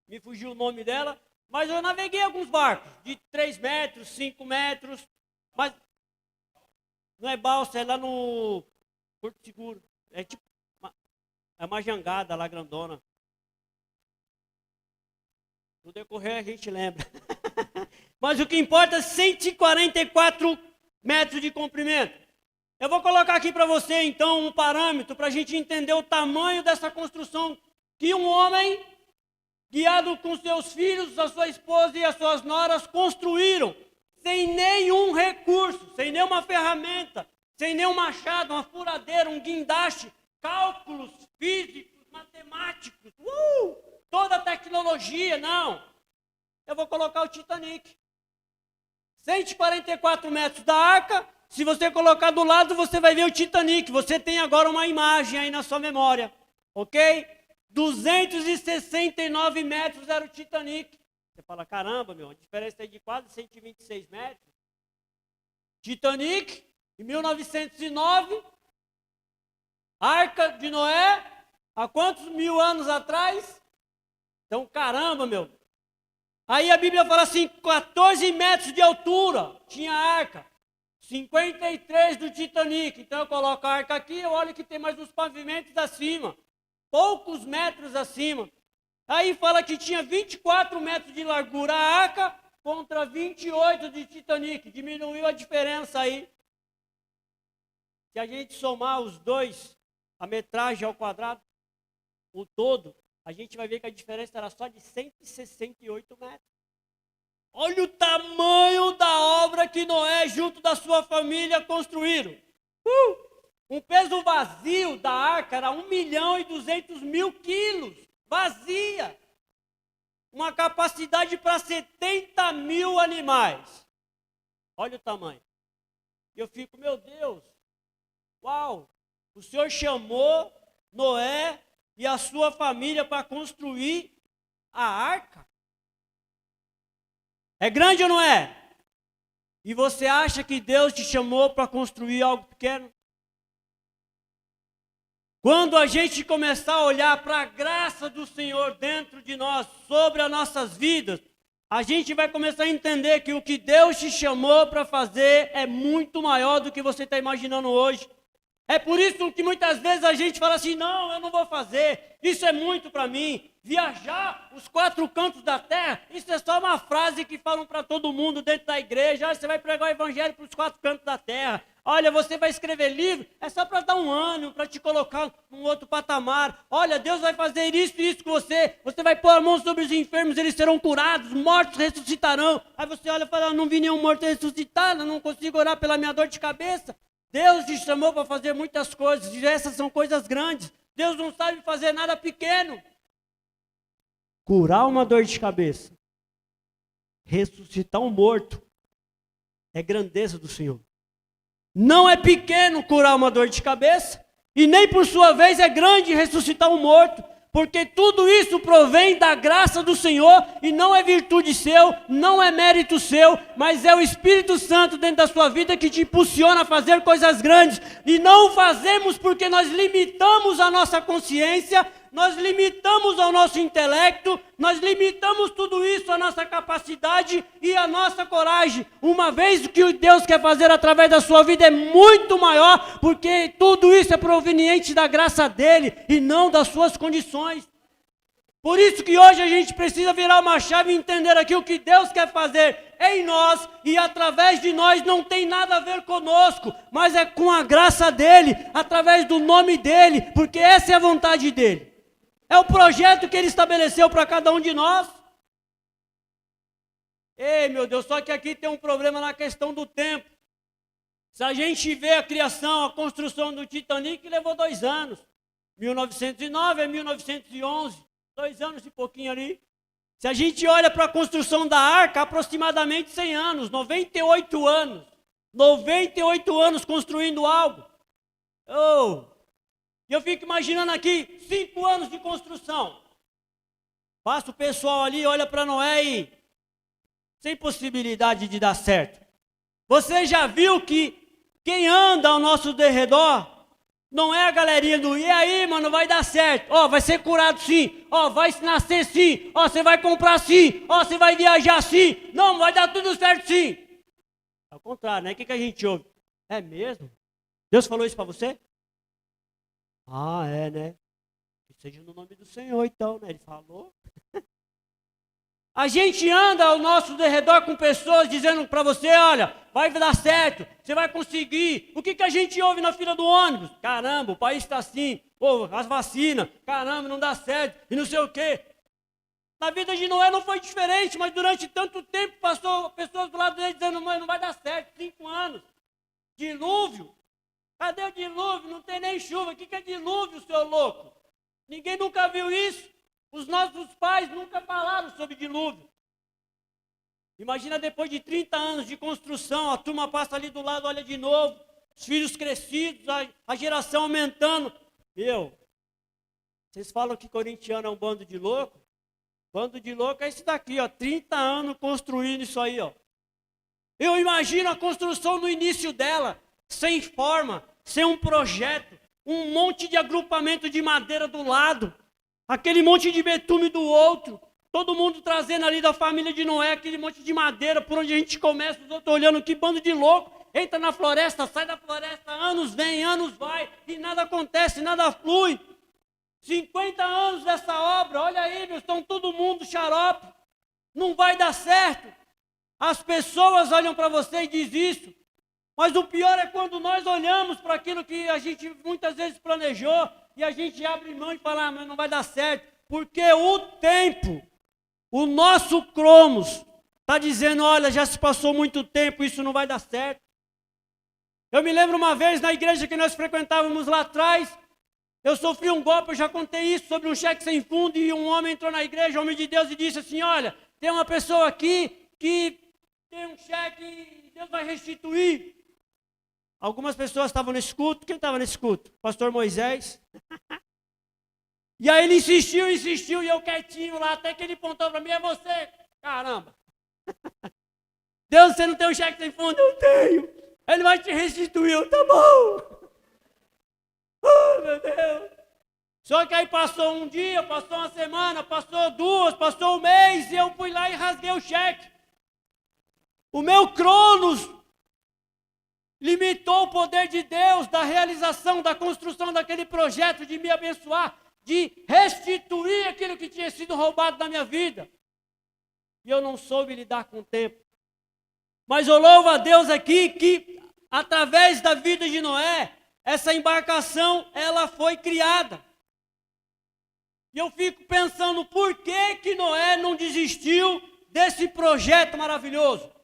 me fugiu o nome dela, mas eu naveguei alguns barcos, de 3 metros, 5 metros, mas não é balsa, é lá no Porto Seguro, é tipo, é uma jangada lá grandona. No decorrer a gente lembra. Mas o que importa é 144 metros de comprimento. Eu vou colocar aqui para você, então, um parâmetro para a gente entender o tamanho dessa construção que um homem, guiado com seus filhos, a sua esposa e as suas noras, construíram, sem nenhum recurso, sem nenhuma ferramenta, sem nenhum machado, uma furadeira, um guindaste, cálculos físicos, matemáticos, toda a tecnologia, não. Eu vou colocar o Titanic. 144 metros da arca, se você colocar do lado, você vai ver o Titanic. Você tem agora uma imagem aí na sua memória, ok? 269 metros era o Titanic. Você fala, caramba, meu, a diferença é de quase 126 metros. Titanic, em 1909, Arca de Noé, há quantos mil anos atrás? Então, caramba, meu. Aí a Bíblia fala assim, 14 metros de altura tinha a arca. 53 do Titanic. Então eu coloco a arca aqui, eu olho que tem mais uns pavimentos acima. Poucos metros acima. Aí fala que tinha 24 metros de largura a arca contra 28 de Titanic. Diminuiu a diferença aí. Se a gente somar os dois, a metragem ao quadrado, o todo, a gente vai ver que a diferença era só de 168 metros. Olha o tamanho da obra que Noé, junto da sua família, construíram. Um peso vazio da arca era 1.200.000 quilos. Vazia. Uma capacidade para 70.000 animais. Olha o tamanho. E eu fico, meu Deus, uau, o Senhor chamou Noé e a sua família para construir a arca. É grande ou não é? E você acha que Deus te chamou para construir algo pequeno? Quando a gente começar a olhar para a graça do Senhor dentro de nós, sobre as nossas vidas, a gente vai começar a entender que o que Deus te chamou para fazer é muito maior do que você está imaginando hoje. É por isso que muitas vezes a gente fala assim, não, eu não vou fazer, isso é muito para mim. Viajar os 4 cantos da terra, isso é só uma frase que falam para todo mundo dentro da igreja. Você vai pregar o evangelho para os 4 cantos da terra. Olha, você vai escrever livro, é só para dar um ânimo, para te colocar num outro patamar. Olha, Deus vai fazer isso e isso com você. Você vai pôr a mão sobre os enfermos, eles serão curados, mortos ressuscitarão. Aí você olha e fala, não vi nenhum morto ressuscitar, não consigo orar pela minha dor de cabeça. Deus te chamou para fazer muitas coisas, e essas são coisas grandes. Deus não sabe fazer nada pequeno. Curar uma dor de cabeça, ressuscitar um morto, é grandeza do Senhor. Não é pequeno curar uma dor de cabeça, e nem por sua vez é grande ressuscitar um morto, porque tudo isso provém da graça do Senhor, e não é virtude seu, não é mérito seu, mas é o Espírito Santo dentro da sua vida que te impulsiona a fazer coisas grandes, e não o fazemos porque nós limitamos a nossa consciência, nós limitamos ao nosso intelecto, nós limitamos tudo isso, a nossa capacidade e a nossa coragem, uma vez que o Deus quer fazer através da sua vida é muito maior, porque tudo isso é proveniente da graça dele e não das suas condições. Por isso que hoje a gente precisa virar uma chave e entender aqui o que Deus quer fazer em nós e através de nós. Não tem nada a ver conosco, mas é com a graça dele, através do nome dele, porque essa é a vontade dele. É o projeto que ele estabeleceu para cada um de nós. Ei, meu Deus, só que aqui tem um problema na questão do tempo. Se a gente vê a criação, a construção do Titanic, levou 2 anos. 1909 a 1911, 2 anos e pouquinho ali. Se a gente olha para a construção da arca, aproximadamente 100 anos, 98 anos. 98 anos construindo algo. E eu fico imaginando aqui, 5 anos de construção. Passa o pessoal ali, olha para Noé e sem possibilidade de dar certo. Você já viu que quem anda ao nosso derredor Não é a galerinha do, e aí, mano, vai dar certo. Ó, vai ser curado sim. Ó, vai nascer sim. Ó, você vai comprar sim. Ó, você vai viajar sim. Não, vai dar tudo certo sim. Ao contrário, né? O que a gente ouve? É mesmo? Deus falou isso para você? Ah, é, né? Que seja no nome do Senhor, então, né? Ele falou. A gente anda ao nosso redor com pessoas dizendo para você, olha, vai dar certo, você vai conseguir. O que a gente ouve na fila do ônibus? Caramba, o país está assim, pô, as vacinas, caramba, não dá certo, e não sei o quê. Na vida de Noé não foi diferente, mas durante tanto tempo passou pessoas do lado dele dizendo, mãe, não vai dar certo, 5 anos. Dilúvio? Cadê o dilúvio? Não tem nem chuva. O que é dilúvio, seu louco? Ninguém nunca viu isso. Os nossos pais nunca falaram sobre dilúvio. Imagina depois de 30 anos de construção, a turma passa ali do lado, olha de novo, os filhos crescidos, a geração aumentando. Vocês falam que corintiano é um bando de louco? Bando de louco é esse daqui, ó, 30 anos construindo isso aí, ó. Eu imagino a construção no início dela, sem forma, sem um projeto, um monte de agrupamento de madeira do lado, aquele monte de betume do outro, todo mundo trazendo ali da família de Noé, aquele monte de madeira, por onde a gente começa, os outros olhando, que bando de louco, entra na floresta, sai da floresta, anos vem, anos vai, e nada acontece, nada flui. 50 anos dessa obra, olha aí, meu, estão todo mundo xarope, não vai dar certo. As pessoas olham para você e dizem isso, mas o pior é quando nós olhamos para aquilo que a gente muitas vezes planejou, e a gente abre mão e fala, mas não vai dar certo, porque o tempo, o nosso cromos, está dizendo, olha, já se passou muito tempo, isso não vai dar certo. Eu me lembro uma vez na igreja que nós frequentávamos lá atrás, eu sofri um golpe, eu já contei isso, sobre um cheque sem fundo, e um homem entrou na igreja, um homem de Deus, e disse assim, olha, tem uma pessoa aqui que tem um cheque e Deus vai restituir. Algumas pessoas estavam nesse culto. Quem estava nesse culto? Pastor Moisés. E aí ele insistiu, e eu quietinho lá, até que ele apontou para mim, é você. Caramba. Deus, você não tem um cheque sem fundo? Eu tenho. Ele vai te restituir, eu, tá bom. Oh, meu Deus. Só que aí passou um dia, passou uma semana, passou 2, passou um mês, e eu fui lá e rasguei o cheque. O meu cronos limitou o poder de Deus, da realização, da construção daquele projeto, de me abençoar, de restituir aquilo que tinha sido roubado da minha vida. E eu não soube lidar com o tempo. Mas eu louvo a Deus aqui que, através da vida de Noé, essa embarcação, ela foi criada. E eu fico pensando, por que Noé não desistiu desse projeto maravilhoso?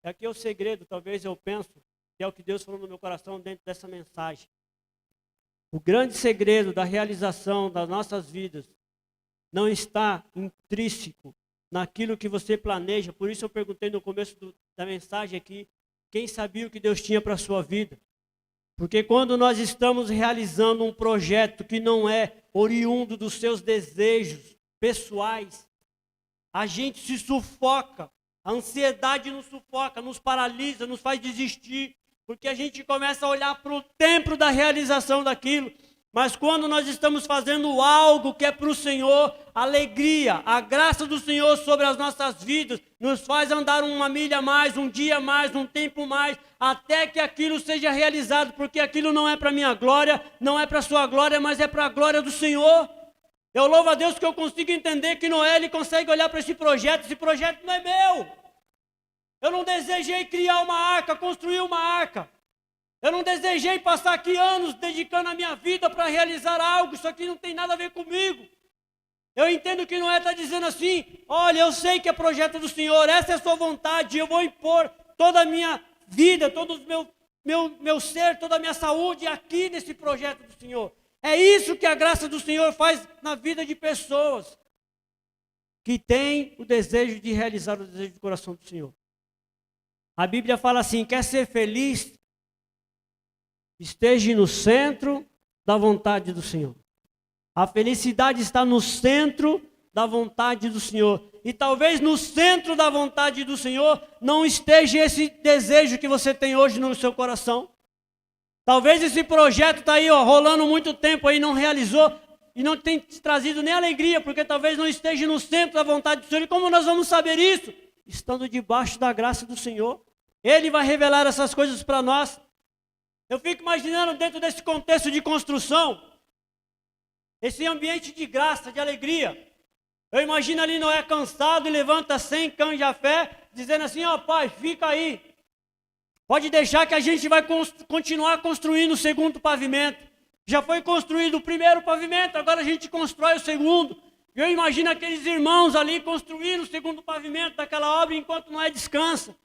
Aqui é o segredo, talvez eu penso, que é o que Deus falou no meu coração dentro dessa mensagem. O grande segredo da realização das nossas vidas não está intrínseco naquilo que você planeja. Por isso eu perguntei no começo da mensagem aqui, quem sabia o que Deus tinha para a sua vida? Porque quando nós estamos realizando um projeto que não é oriundo dos seus desejos pessoais, a gente se sufoca. A ansiedade nos sufoca, nos paralisa, nos faz desistir, porque a gente começa a olhar para o tempo da realização daquilo. Mas quando nós estamos fazendo algo que é para o Senhor, a alegria, a graça do Senhor sobre as nossas vidas, nos faz andar uma milha mais, um dia mais, um tempo mais, até que aquilo seja realizado, porque aquilo não é para a minha glória, não é para a sua glória, mas é para a glória do Senhor. Eu louvo a Deus que eu consigo entender que Noé, ele consegue olhar para esse projeto não é meu. Eu não desejei criar uma arca, construir uma arca. Eu não desejei passar aqui anos dedicando a minha vida para realizar algo, isso aqui não tem nada a ver comigo. Eu entendo que Noé está dizendo assim, olha, eu sei que é projeto do Senhor, essa é a sua vontade, eu vou impor toda a minha vida, todo o meu ser, toda a minha saúde aqui nesse projeto do Senhor. É isso que a graça do Senhor faz na vida de pessoas que têm o desejo de realizar o desejo do coração do Senhor. A Bíblia fala assim, quer ser feliz? Esteja no centro da vontade do Senhor. A felicidade está no centro da vontade do Senhor. E talvez no centro da vontade do Senhor não esteja esse desejo que você tem hoje no seu coração. Talvez esse projeto está aí, ó, rolando muito tempo aí, não realizou e não tem te trazido nem alegria, porque talvez não esteja no centro da vontade do Senhor. E como nós vamos saber isso? Estando debaixo da graça do Senhor. Ele vai revelar essas coisas para nós. Eu fico imaginando dentro desse contexto de construção, esse ambiente de graça, de alegria. Eu imagino ali Noé cansado e levanta 100 cães de fé, dizendo assim, ó pai, fica aí. Pode deixar que a gente vai continuar construindo o segundo pavimento. Já foi construído o primeiro pavimento, agora a gente constrói o segundo. Eu imagino aqueles irmãos ali construindo o segundo pavimento daquela obra enquanto Noé descansa.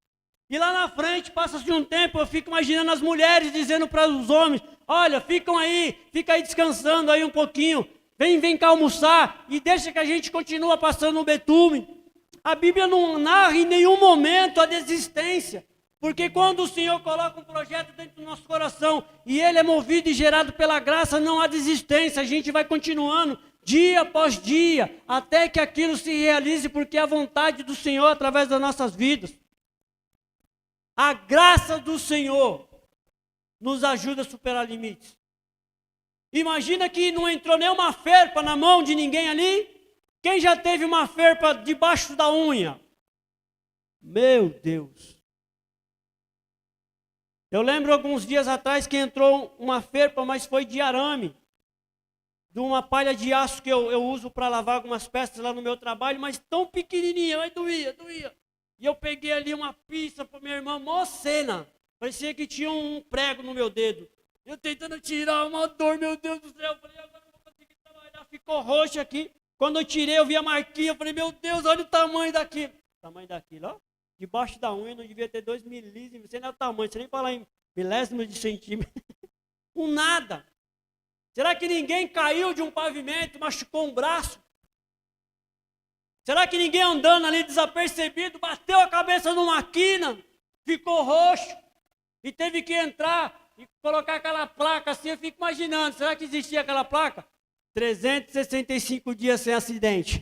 E lá na frente, passa-se um tempo, eu fico imaginando as mulheres dizendo para os homens, olha, fica aí descansando aí um pouquinho, vem cá almoçar e deixa que a gente continua passando o betume. A Bíblia não narra em nenhum momento a desistência, porque quando o Senhor coloca um projeto dentro do nosso coração e ele é movido e gerado pela graça, não há desistência, a gente vai continuando dia após dia, até que aquilo se realize, porque é a vontade do Senhor através das nossas vidas. A graça do Senhor nos ajuda a superar limites. Imagina que não entrou nenhuma ferpa na mão de ninguém ali. Quem já teve uma ferpa debaixo da unha? Meu Deus. Eu lembro alguns dias atrás que entrou uma ferpa, mas foi de arame. De uma palha de aço que eu uso para lavar algumas peças lá no meu trabalho, mas tão pequenininha, mas doía. E eu peguei ali uma pizza para minha irmã, mó cena. Parecia que tinha um prego no meu dedo. Eu tentando tirar uma dor, meu Deus do céu. Eu falei, agora não vou conseguir trabalhar. Ficou roxo aqui. Quando eu tirei, eu vi a marquinha. Eu falei, meu Deus, olha o tamanho daquilo. O tamanho daquilo, ó. Debaixo da unha não devia ter 2 milímetros. Você não é o tamanho, você nem falar em milésimos de centímetro. Com nada. Será que ninguém caiu de um pavimento, machucou um braço? Será que ninguém andando ali desapercebido, bateu a cabeça numa quina, ficou roxo e teve que entrar e colocar aquela placa assim? Eu fico imaginando, será que existia aquela placa? 365 dias sem acidente.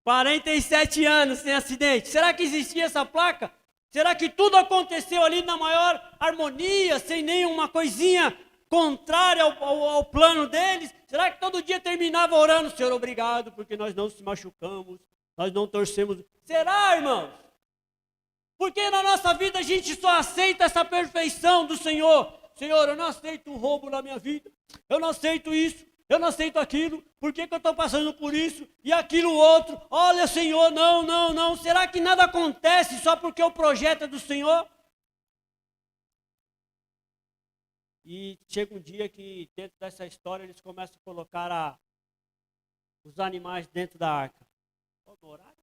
47 anos sem acidente. Será que existia essa placa? Será que tudo aconteceu ali na maior harmonia, sem nenhuma coisinha contrária ao plano deles? Será que todo dia terminava orando, Senhor, obrigado, porque nós não se machucamos, nós não torcemos? Será, irmãos? Porque na nossa vida a gente só aceita essa perfeição do Senhor. Senhor, eu não aceito um roubo na minha vida, eu não aceito isso, eu não aceito aquilo, por que eu estou passando por isso e aquilo outro? Olha, Senhor, não. Será que nada acontece só porque o projeto é do Senhor? E chega um dia que dentro dessa história eles começam a colocar os animais dentro da arca. Qual o horário?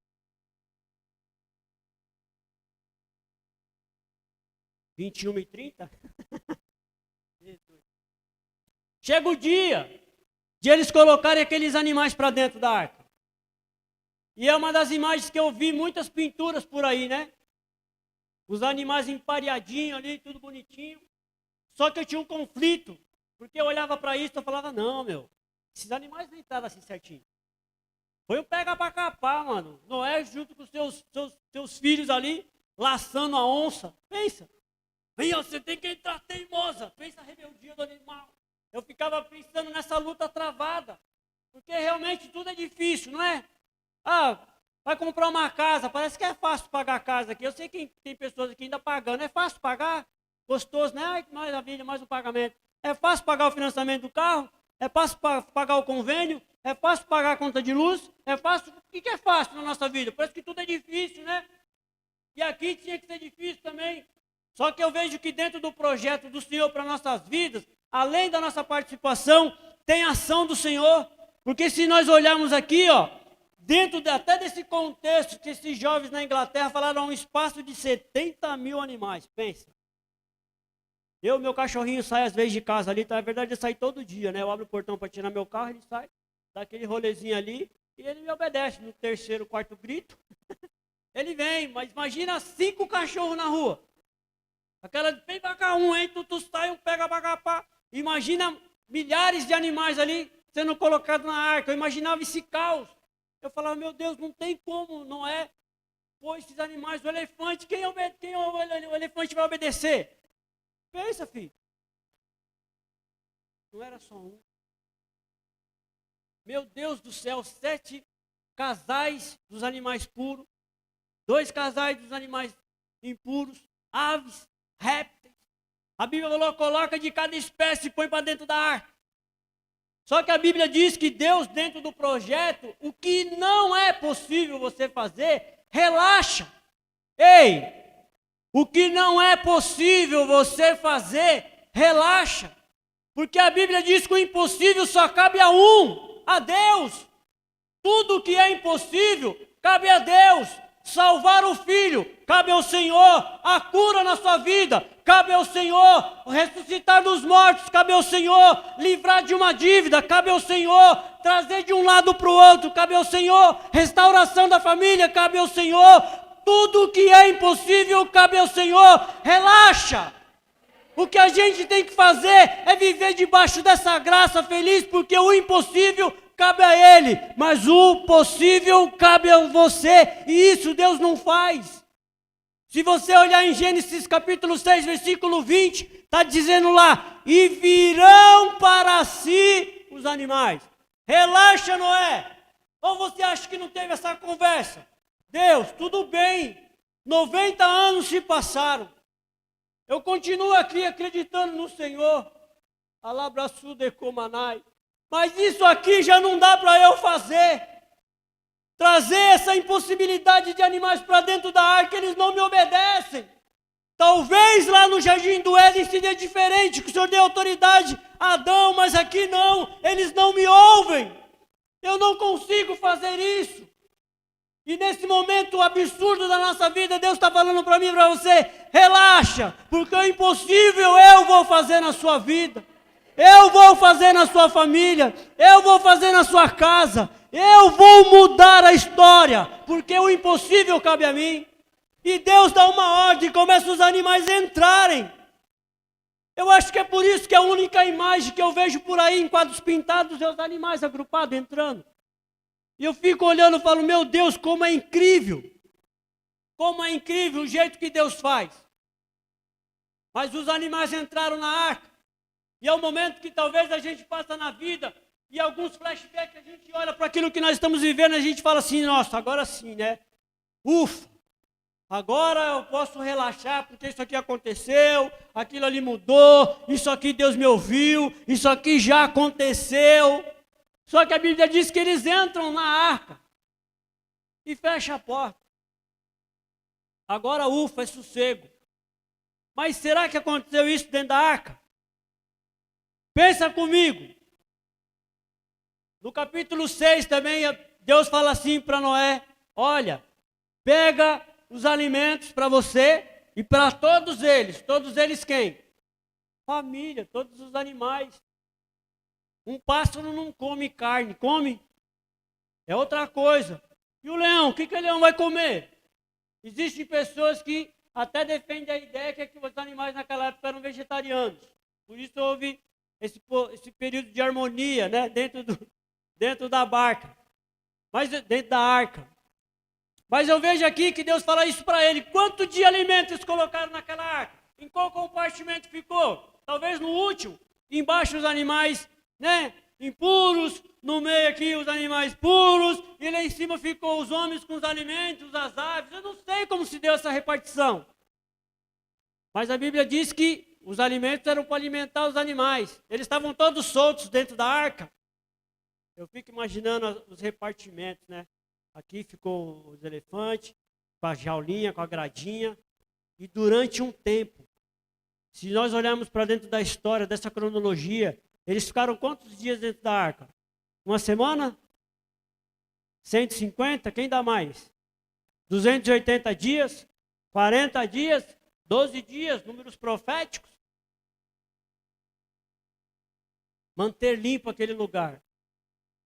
21h30? Chega o dia de eles colocarem aqueles animais para dentro da arca. E é uma das imagens que eu vi muitas pinturas por aí, né? Os animais empareadinhos ali, tudo bonitinho. Só que eu tinha um conflito, porque eu olhava para isso e falava, não, esses animais não entraram assim certinho. Foi um pega para capar, mano. Noé junto com seus filhos ali, laçando a onça. Pensa. Vem, você tem que entrar teimosa. Pensa a rebeldia do animal. Eu ficava pensando nessa luta travada. Porque realmente tudo é difícil, não é? Vai comprar uma casa, parece que é fácil pagar a casa aqui. Eu sei que tem pessoas aqui ainda pagando. É fácil pagar? Gostoso, né? Ai, que maravilha, mais um pagamento. É fácil pagar o financiamento do carro? É fácil pagar o convênio? É fácil pagar a conta de luz? É fácil? O que é fácil na nossa vida? Parece que tudo é difícil, né? E aqui tinha que ser difícil também. Só que eu vejo que dentro do projeto do Senhor para nossas vidas, além da nossa participação, tem ação do Senhor. Porque se nós olharmos aqui, ó, dentro até desse contexto que esses jovens na Inglaterra falaram um espaço de 70 mil animais, pensa. Meu cachorrinho sai às vezes de casa ali, na verdade ele sai todo dia, né? Eu abro o portão para tirar meu carro, ele sai, dá aquele rolezinho ali e ele me obedece. No terceiro, quarto grito, ele vem, mas imagina 5 cachorros na rua. Aquela, vem pra cá hein, tu sai, pega pra cá, pá. Imagina milhares de animais ali sendo colocados na arca. Eu imaginava esse caos. Eu falava, meu Deus, não tem como, não é? Pô, esses animais, o elefante, o elefante vai obedecer? Pensa, filho. Não era só um. Meu Deus do céu, 7 casais dos animais puros, 2 casais dos animais impuros, aves, répteis. A Bíblia falou, coloca de cada espécie e põe para dentro da arca. Só que a Bíblia diz que Deus, dentro do projeto, o que não é possível você fazer, relaxa. Ei, o que não é possível você fazer, relaxa. Porque a Bíblia diz que o impossível só cabe a um, a Deus. Tudo que é impossível, cabe a Deus. Salvar o filho, cabe ao Senhor. A cura na sua vida, cabe ao Senhor. Ressuscitar dos mortos, cabe ao Senhor. Livrar de uma dívida, cabe ao Senhor. Trazer de um lado para o outro, cabe ao Senhor. Restauração da família, cabe ao Senhor. Tudo que é impossível, cabe ao Senhor. Relaxa. O que a gente tem que fazer é viver debaixo dessa graça feliz, porque o impossível cabe a Ele, mas o possível cabe a você, e isso Deus não faz. Se você olhar em Gênesis capítulo 6, versículo 20, está dizendo lá, e virão para si os animais. Relaxa, Noé. Ou você acha que não teve essa conversa? Deus, tudo bem, 90 anos se passaram. Eu continuo aqui acreditando no Senhor. Alabraçu de comanai. Mas isso aqui já não dá para eu fazer. Trazer essa impossibilidade de animais para dentro da arca, eles não me obedecem. Talvez lá no Jardim do Éden seria diferente, que o Senhor deu autoridade a Adão, mas aqui não, eles não me ouvem. Eu não consigo fazer isso. E nesse momento absurdo da nossa vida, Deus está falando para mim e para você, relaxa, porque o impossível eu vou fazer na sua vida. Eu vou fazer na sua família, eu vou fazer na sua casa, eu vou mudar a história, porque o impossível cabe a mim. E Deus dá uma ordem, começa os animais a entrarem. Eu acho que é por isso que a única imagem que eu vejo por aí em quadros pintados é os animais agrupados entrando. E eu fico olhando e falo, meu Deus, como é incrível o jeito que Deus faz. Mas os animais entraram na arca. E é o momento que talvez a gente passa na vida, e alguns flashbacks, a gente olha para aquilo que nós estamos vivendo, e a gente fala assim, nossa, agora sim, né? Ufa, agora eu posso relaxar, porque isso aqui aconteceu, aquilo ali mudou, isso aqui Deus me ouviu, isso aqui já aconteceu. Só que a Bíblia diz que eles entram na arca e fecham a porta. Agora, ufa, é sossego. Mas será que aconteceu isso dentro da arca? Pensa comigo. No capítulo 6 também, Deus fala assim para Noé, olha, pega os alimentos para você e para todos eles quem? Família, todos os animais. Um pássaro não come carne, come? É outra coisa. E o leão, o que o leão vai comer? Existem pessoas que até defendem a ideia que os animais naquela época eram vegetarianos. Por isso houve esse período de harmonia, né, dentro da barca, mas dentro da arca. Mas eu vejo aqui que Deus fala isso para ele. Quanto de alimentos eles colocaram naquela arca? Em qual compartimento ficou? Talvez no último. Embaixo os animais, né, impuros, no meio aqui os animais puros, e lá em cima ficou os homens com os alimentos, as aves. Eu não sei como se deu essa repartição. Mas a Bíblia diz que os alimentos eram para alimentar os animais. Eles estavam todos soltos dentro da arca. Eu fico imaginando os repartimentos, né? Aqui ficou os elefantes, com a jaulinha, com a gradinha. E durante um tempo, se nós olharmos para dentro da história, dessa cronologia, eles ficaram quantos dias dentro da arca? Uma semana? 150? Quem dá mais? 280 dias? 40 dias? 12 dias? Números proféticos? Manter limpo aquele lugar.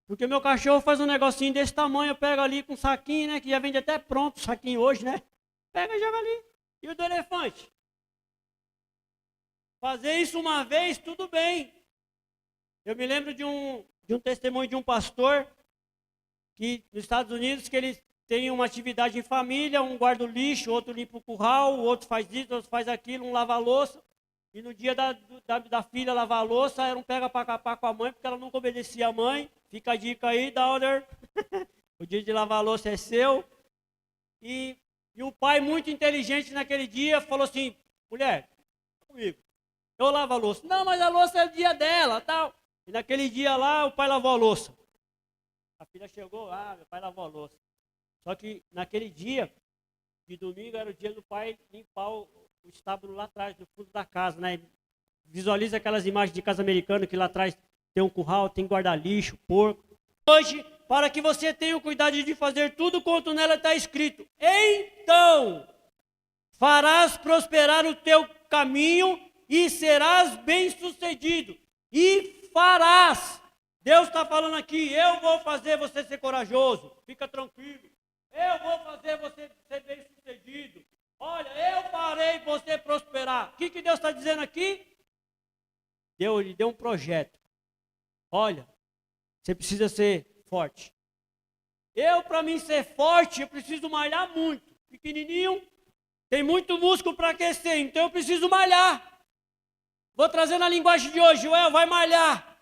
Porque meu cachorro faz um negocinho desse tamanho, eu pego ali com um saquinho, né? Que já vende até pronto o saquinho hoje, né? Pega e joga ali. E o do elefante? Fazer isso uma vez, tudo bem. Eu me lembro de um testemunho de um pastor que nos Estados Unidos, que eles têm uma atividade em família, um guarda o lixo, outro limpa o curral, o outro faz isso, outro faz aquilo, um lava a louça. E no dia da filha lavar a louça, era um pega para capar com a mãe, porque ela nunca obedecia a mãe. Fica a dica aí, Dauder. O dia de lavar a louça é seu. E o pai, muito inteligente naquele dia, falou assim: mulher, comigo, eu lavo a louça. Não, mas a louça é o dia dela, tal. E naquele dia lá, o pai lavou a louça. A filha chegou, meu pai lavou a louça. Só que naquele dia, de domingo, era o dia do pai limpar o estábulo lá atrás, no fundo da casa, né? Visualiza aquelas imagens de casa americana que lá atrás tem um curral, tem guarda-lixo, porco. Hoje, para que você tenha o cuidado de fazer tudo quanto nela está escrito. Então, farás prosperar o teu caminho e serás bem-sucedido. E farás. Deus está falando aqui, eu vou fazer você ser corajoso. Fica tranquilo. Eu vou fazer você ser bem-sucedido. Olha, eu farei você prosperar. O que Deus está dizendo aqui? Ele deu um projeto. Olha, você precisa ser forte. Para mim ser forte, eu preciso malhar muito. Pequenininho, tem muito músculo para aquecer, então eu preciso malhar. Vou trazer na linguagem de hoje, Joel, vai malhar.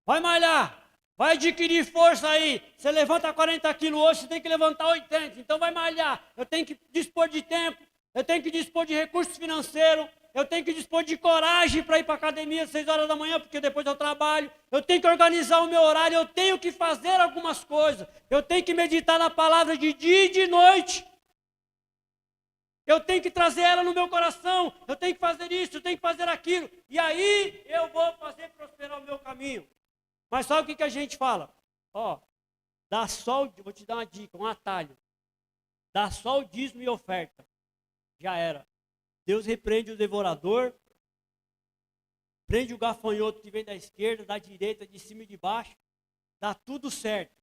Vai malhar. Vai adquirir força aí. Você levanta 40 quilos hoje, você tem que levantar 80. Então vai malhar. Eu tenho que dispor de tempo. Eu tenho que dispor de recursos financeiros. Eu tenho que dispor de coragem para ir para a academia às 6 horas da manhã, porque depois eu trabalho. Eu tenho que organizar o meu horário. Eu tenho que fazer algumas coisas. Eu tenho que meditar na palavra de dia e de noite. Eu tenho que trazer ela no meu coração. Eu tenho que fazer isso, eu tenho que fazer aquilo. E aí eu vou fazer prosperar o meu caminho. Mas sabe o que a gente fala? Dá só, vou te dar uma dica, um atalho. Dá só o dízimo e oferta. Já era. Deus repreende o devorador, prende o gafanhoto que vem da esquerda, da direita, de cima e de baixo. Dá tudo certo.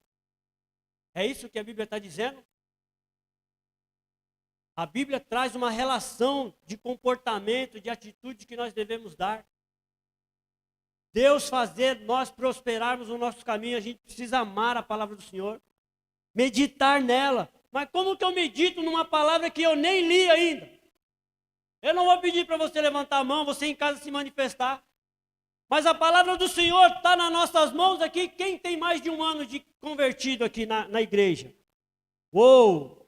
É isso que a Bíblia está dizendo? A Bíblia traz uma relação de comportamento, de atitude que nós devemos dar. Deus fazer nós prosperarmos o nosso caminho, a gente precisa amar a palavra do Senhor, meditar nela. Mas como que eu medito numa palavra que eu nem li ainda? Eu não vou pedir para você levantar a mão, você em casa se manifestar. Mas a palavra do Senhor está nas nossas mãos aqui. Quem tem mais de um ano de convertido aqui na igreja? Uou!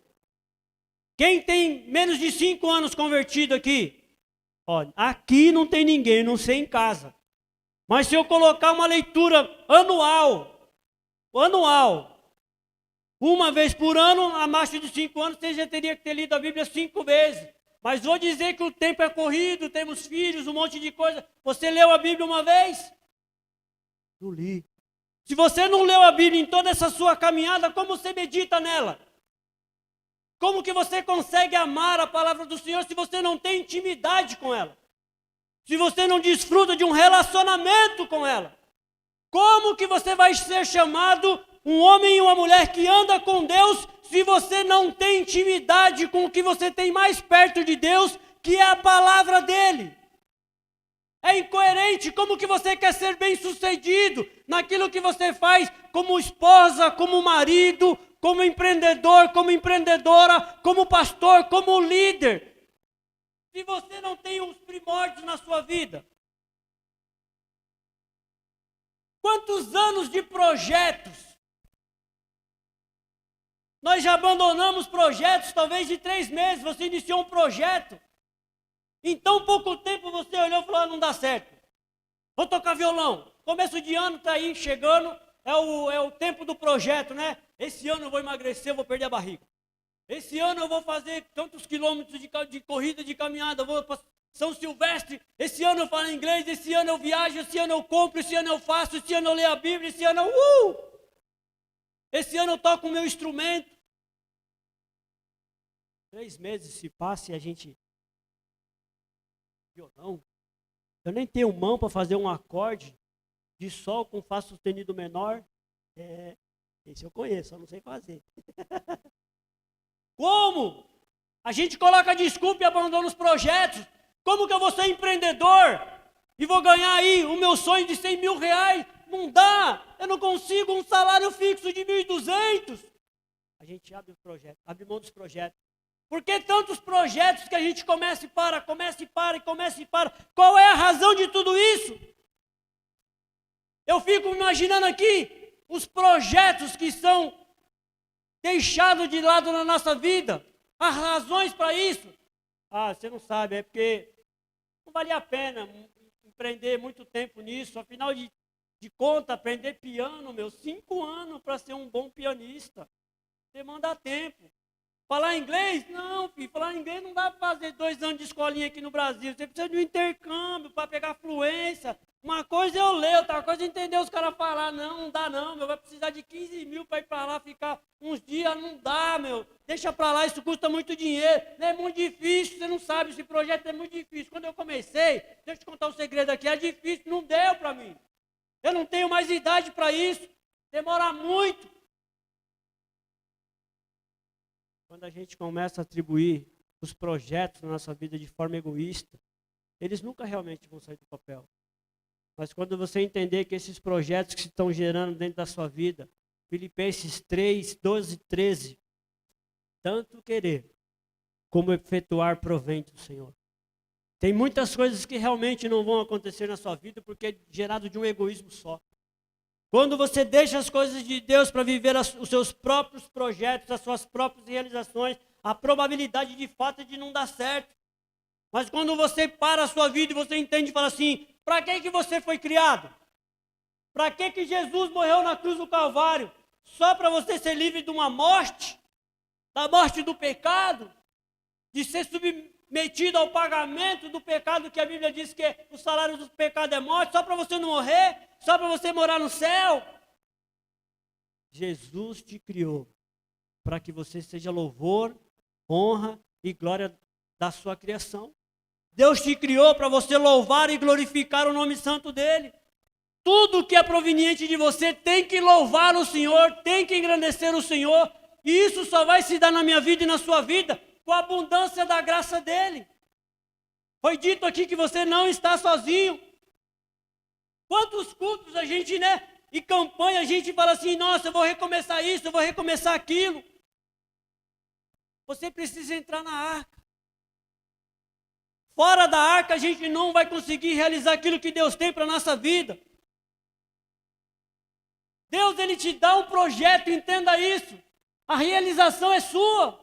Quem tem menos de 5 anos convertido aqui? Aqui não tem ninguém, não sei em casa. Mas se eu colocar uma leitura anual, uma vez por ano, abaixo de 5 anos, você já teria que ter lido a Bíblia 5 vezes. Mas vou dizer que o tempo é corrido, temos filhos, um monte de coisa. Você leu a Bíblia uma vez? Não li. Se você não leu a Bíblia em toda essa sua caminhada, como você medita nela? Como que você consegue amar a palavra do Senhor se você não tem intimidade com ela? Se você não desfruta de um relacionamento com ela? Como que você vai ser chamado um homem e uma mulher que anda com Deus se você não tem intimidade com o que você tem mais perto de Deus, que é a palavra dele? É incoerente. Como que você quer ser bem-sucedido naquilo que você faz como esposa, como marido, como empreendedor, como empreendedora, como pastor, como líder, se você não tem os primórdios na sua vida? Quantos anos de projetos? Nós já abandonamos projetos, talvez de 3 meses, você iniciou um projeto. Em tão pouco tempo você olhou e falou, não dá certo. Vou tocar violão. Começo de ano está aí, chegando, é o tempo do projeto, né? Esse ano eu vou emagrecer, eu vou perder a barriga. Esse ano eu vou fazer tantos quilômetros de corrida, de caminhada, eu vou para São Silvestre. Esse ano eu falo inglês, esse ano eu viajo, esse ano eu compro, esse ano eu faço, esse ano eu leio a Bíblia, esse ano eu... Esse ano eu toco o meu instrumento. 3 meses se passa e a gente... Violão. Eu nem tenho mão para fazer um acorde de sol com Fá sustenido menor. Esse eu conheço, eu não sei fazer. Como? A gente coloca desculpa e abandona os projetos. Como que eu vou ser empreendedor e vou ganhar aí o meu sonho de 100 mil reais? Não dá, eu não consigo um salário fixo de 1.200. A gente abre o projeto, abre mão dos projetos. Por que tantos projetos que a gente começa e para, começa e para, e começa e para? Qual é a razão de tudo isso? Eu fico imaginando aqui os projetos que são deixados de lado na nossa vida. As razões para isso. Ah, você não sabe, é porque não valia a pena empreender muito tempo nisso. Afinal de contas, aprender piano, 5 anos para ser um bom pianista. Demanda tempo. Falar inglês? Não, filho, falar inglês não dá para fazer 2 anos de escolinha aqui no Brasil. Você precisa de um intercâmbio para pegar fluência. Uma coisa é eu ler, outra coisa é entender os caras falar. Não dá não, meu. Vai precisar de 15 mil para ir para lá ficar uns dias. Não dá, meu. Deixa para lá, isso custa muito dinheiro. Não é muito difícil, você não sabe, esse projeto é muito difícil. Quando eu comecei, deixa eu te contar um segredo aqui, é difícil, não deu para mim. Eu não tenho mais idade para isso. Demora muito. Quando a gente começa a atribuir os projetos na nossa vida de forma egoísta, eles nunca realmente vão sair do papel. Mas quando você entender que esses projetos que estão gerando dentro da sua vida, Filipenses 3, 12, 13, tanto querer como efetuar provém do Senhor. Tem muitas coisas que realmente não vão acontecer na sua vida porque é gerado de um egoísmo só. Quando você deixa as coisas de Deus para viver os seus próprios projetos, as suas próprias realizações, a probabilidade de fato é de não dar certo. Mas quando você para a sua vida e você entende e fala assim, para que você foi criado? Para que Jesus morreu na cruz do Calvário? Só para você ser livre de uma morte? Da morte do pecado? De ser submetido ao pagamento do pecado que a Bíblia diz que o salário do pecado é morte? Só para você não morrer? Só para você morar no céu? Jesus te criou para que você seja louvor, honra e glória da sua criação. Deus te criou para você louvar e glorificar o nome santo dele. Tudo que é proveniente de você tem que louvar o Senhor, tem que engrandecer o Senhor. E isso só vai se dar na minha vida e na sua vida com a abundância da graça dele. Foi dito aqui que você não está sozinho. Quantos cultos a gente, e campanha, a gente fala assim, nossa, eu vou recomeçar isso, eu vou recomeçar aquilo. Você precisa entrar na arca. Fora da arca a gente não vai conseguir realizar aquilo que Deus tem para a nossa vida. Deus, ele te dá um projeto, entenda isso. A realização é sua.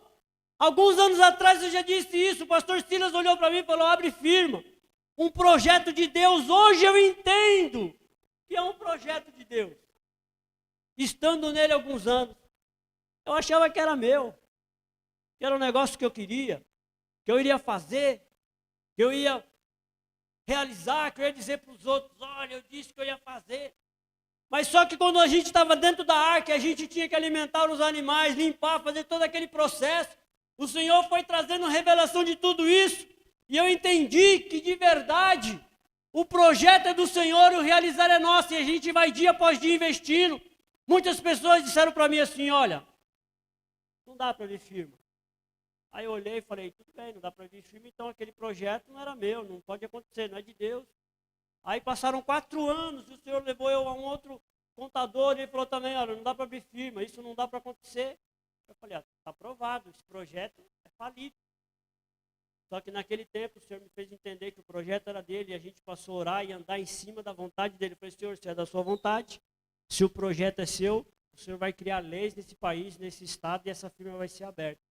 Alguns anos atrás eu já disse isso, o pastor Silas olhou para mim e falou, abre firma. Um projeto de Deus, hoje eu entendo que é um projeto de Deus. Estando nele alguns anos, eu achava que era meu, que era um negócio que eu queria, que eu iria fazer, que eu ia realizar, que eu ia dizer para os outros, olha, eu disse que eu ia fazer. Mas só que quando a gente estava dentro da arca, a gente tinha que alimentar os animais, limpar, fazer todo aquele processo. O Senhor foi trazendo revelação de tudo isso. E eu entendi que de verdade, o projeto é do Senhor e o realizar é nosso. E a gente vai dia após dia investindo. Muitas pessoas disseram para mim assim, olha, não dá para vir firme. Aí eu olhei e falei, tudo bem, não dá para vir firme, então aquele projeto não era meu, não pode acontecer, não é de Deus. Aí passaram 4 anos, e o Senhor levou eu a um outro contador, e ele falou também, olha, não dá para vir firme, isso não dá para acontecer. Eu falei, está aprovado, esse projeto é falido. Só que naquele tempo o Senhor me fez entender que o projeto era dele, e a gente passou a orar e andar em cima da vontade dele. Eu falei, Senhor, se é da sua vontade, se o projeto é seu, o Senhor vai criar leis nesse país, nesse estado, e essa firma vai ser aberta.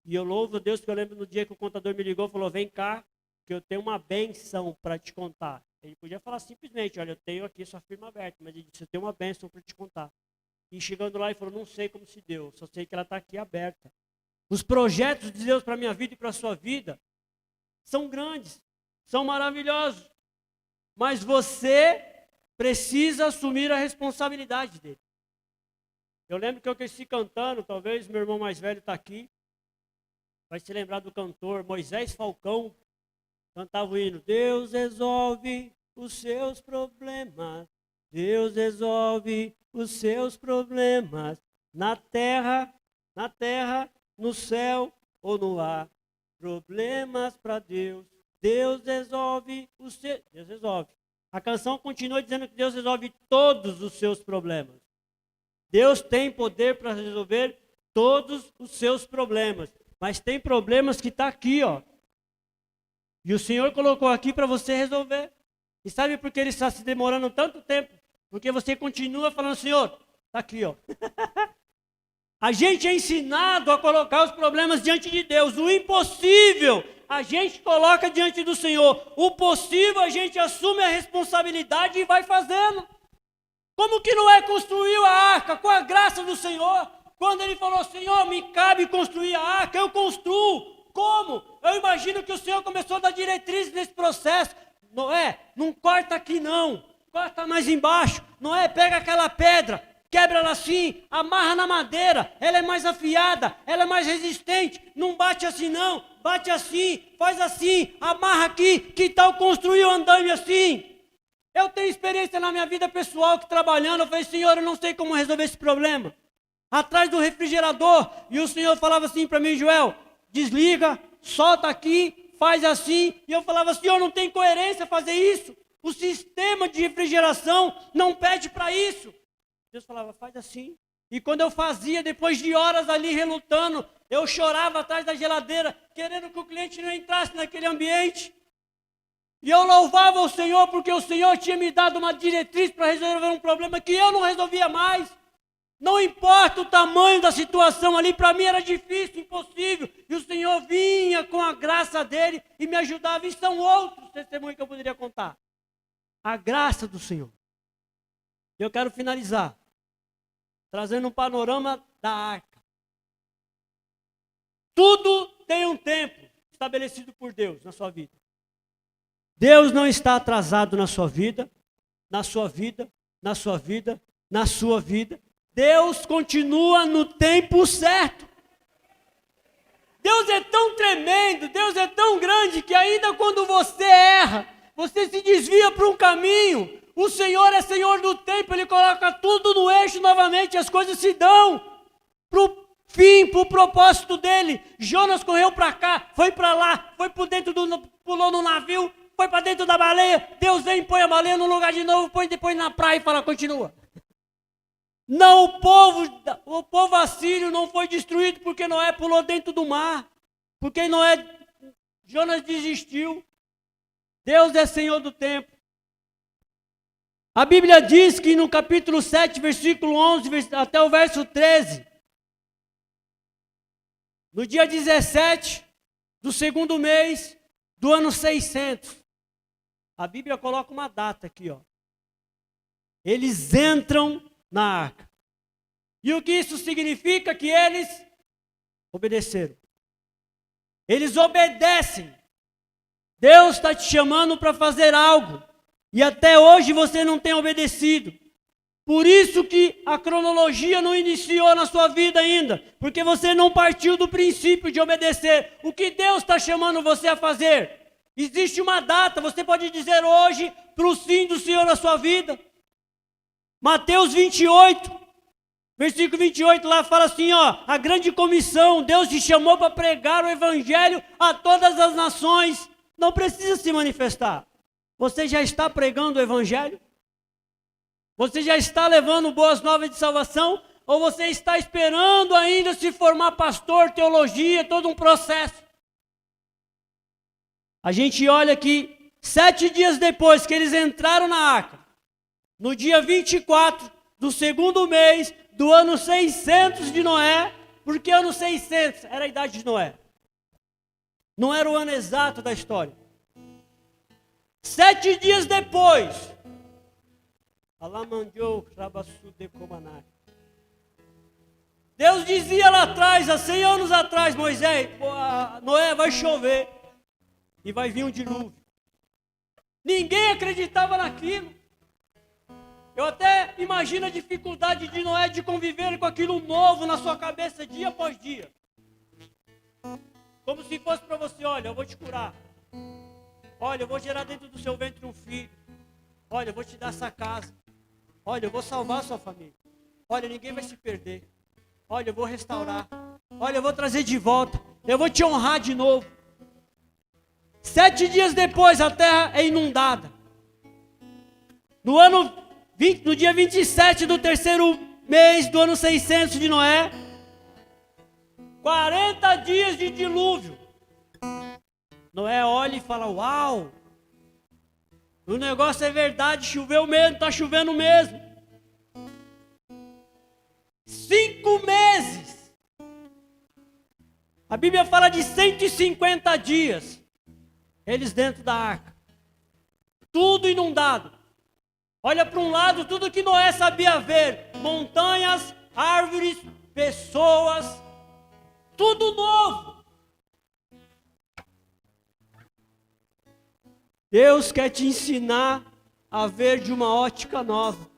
E eu louvo a Deus, que eu lembro no dia que o contador me ligou e falou, vem cá, que eu tenho uma benção para te contar. Ele podia falar simplesmente, olha, eu tenho aqui sua firma aberta, mas ele disse, eu tenho uma benção para te contar. E chegando lá, ele falou, não sei como se deu, só sei que ela está aqui aberta. Os projetos de Deus para a minha vida e para a sua vida são grandes, são maravilhosos, mas você precisa assumir a responsabilidade dele. Eu lembro que eu cresci cantando, talvez meu irmão mais velho está aqui, vai se lembrar do cantor Moisés Falcão, cantava o hino, Deus resolve os seus problemas, Deus resolve os seus problemas, na terra, no céu ou no ar, problemas para Deus, Deus resolve os seus, Deus resolve. A canção continua dizendo que Deus resolve todos os seus problemas. Deus tem poder para resolver todos os seus problemas. Mas tem problemas que está aqui, ó. E o Senhor colocou aqui para você resolver. E sabe por que ele está se demorando tanto tempo? Porque você continua falando, Senhor, está aqui, ó. A gente é ensinado a colocar os problemas diante de Deus. O impossível a gente coloca diante do Senhor. O possível a gente assume a responsabilidade e vai fazendo. Como que Noé construiu a arca? Com a graça do Senhor. Quando ele falou, Senhor, me cabe construir a arca, eu construo. Como? Eu imagino que o Senhor começou a dar diretrizes nesse processo. Noé, não corta aqui não. Corta mais embaixo. Noé, pega aquela pedra. Quebra ela assim, amarra na madeira, ela é mais afiada, ela é mais resistente, não bate assim não, bate assim, faz assim, amarra aqui, que tal construir o andaime assim? Eu tenho experiência na minha vida pessoal que trabalhando, eu falei, Senhor, eu não sei como resolver esse problema. Atrás do refrigerador, e o Senhor falava assim para mim, Joel, desliga, solta aqui, faz assim, e eu falava, Senhor, não tem coerência fazer isso, o sistema de refrigeração não pede para isso. Deus falava, faz assim. E quando eu fazia, depois de horas ali relutando, eu chorava atrás da geladeira, querendo que o cliente não entrasse naquele ambiente. E eu louvava o Senhor, porque o Senhor tinha me dado uma diretriz para resolver um problema que eu não resolvia mais. Não importa o tamanho da situação ali, para mim era difícil, impossível. E o Senhor vinha com a graça dele e me ajudava. E são outros testemunhos que eu poderia contar. A graça do Senhor. Eu quero finalizar trazendo um panorama da arca. Tudo tem um tempo estabelecido por Deus na sua vida. Deus não está atrasado na sua vida, na sua vida, na sua vida, na sua vida. Deus continua no tempo certo. Deus é tão tremendo, Deus é tão grande que ainda quando você erra, você se desvia para um caminho, o Senhor é Senhor do tempo, Ele coloca tudo no eixo novamente, as coisas se dão para o fim, para o propósito dEle. Jonas correu para cá, foi para lá, foi por dentro pulou no navio, foi para dentro da baleia, Deus vem e põe a baleia no lugar de novo, põe depois na praia e fala, continua. Não, o povo assírio não foi destruído porque Noé pulou dentro do mar, porque Jonas desistiu. Deus é Senhor do tempo. A Bíblia diz que no capítulo 7, versículo 11 até o verso 13, no dia 17 do segundo mês do ano 600, a Bíblia coloca uma data aqui, ó. Eles entram na arca. E o que isso significa? Que eles obedeceram. Eles obedecem. Deus está te chamando para fazer algo. E até hoje você não tem obedecido. Por isso que a cronologia não iniciou na sua vida ainda. Porque você não partiu do princípio de obedecer. O que Deus está chamando você a fazer? Existe uma data, você pode dizer hoje para o sim do Senhor na sua vida. Mateus 28, versículo 28, lá fala assim, ó, a grande comissão, Deus te chamou para pregar o evangelho a todas as nações. Não precisa se manifestar. Você já está pregando o evangelho? Você já está levando boas novas de salvação? Ou você está esperando ainda se formar pastor, teologia, todo um processo? A gente olha que 7 dias depois que eles entraram na arca, no dia 24 do segundo mês do ano 600 de Noé, porque ano 600 era a idade de Noé. Não era o ano exato da história. 7 dias depois, Deus dizia lá atrás, há 100 anos atrás, Moisés, Noé, vai chover e vai vir um dilúvio. Ninguém acreditava naquilo. Eu até imagino a dificuldade de Noé de conviver com aquilo novo na sua cabeça dia após dia. Como se fosse para você, olha, eu vou te curar. Olha, eu vou gerar dentro do seu ventre um filho. Olha, eu vou te dar essa casa. Olha, eu vou salvar a sua família. Olha, ninguém vai se perder. Olha, eu vou restaurar. Olha, eu vou trazer de volta. Eu vou te honrar de novo. 7 dias depois, a terra é inundada. No dia 27 do terceiro mês do ano 600 de Noé, 40 dias de dilúvio. Noé olha e fala, uau, o negócio é verdade, choveu mesmo, está chovendo mesmo. 5 meses. A Bíblia fala de 150 dias. Eles dentro da arca. Tudo inundado. Olha para um lado, tudo que Noé sabia ver. Montanhas, árvores, pessoas. Tudo novo. Deus quer te ensinar a ver de uma ótica nova.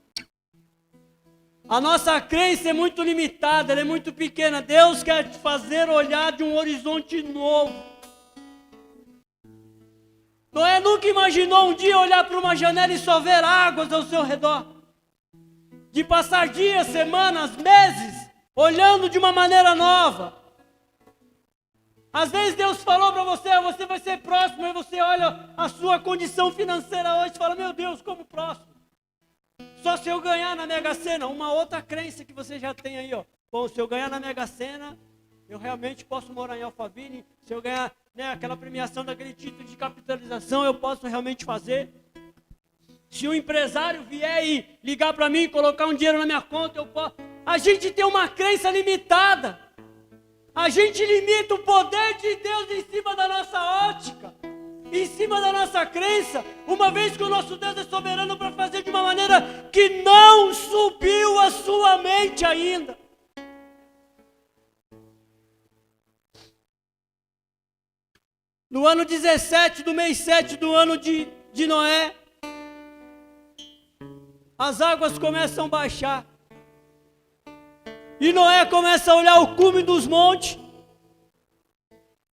A nossa crença é muito limitada, ela é muito pequena. Deus quer te fazer olhar de um horizonte novo. Noé nunca imaginou um dia olhar para uma janela e só ver águas ao seu redor. De passar dias, semanas, meses, olhando de uma maneira nova. Às vezes Deus falou para você, você vai ser próximo, e você olha a sua condição financeira hoje e fala, meu Deus, como próximo? Só se eu ganhar na Mega Sena, uma outra crença que você já tem aí, ó. Bom, se eu ganhar na Mega Sena, eu realmente posso morar em Alphaville. Se eu ganhar, né, aquela premiação daquele título de capitalização, eu posso realmente fazer. Se um empresário vier e ligar para mim e colocar um dinheiro na minha conta, eu posso. A gente tem uma crença limitada. A gente limita o poder de Deus em cima da nossa ótica, em cima da nossa crença, uma vez que o nosso Deus é soberano para fazer de uma maneira que não subiu a sua mente ainda. No ano 17 do mês 7 do ano de Noé, as águas começam a baixar. E Noé começa a olhar o cume dos montes.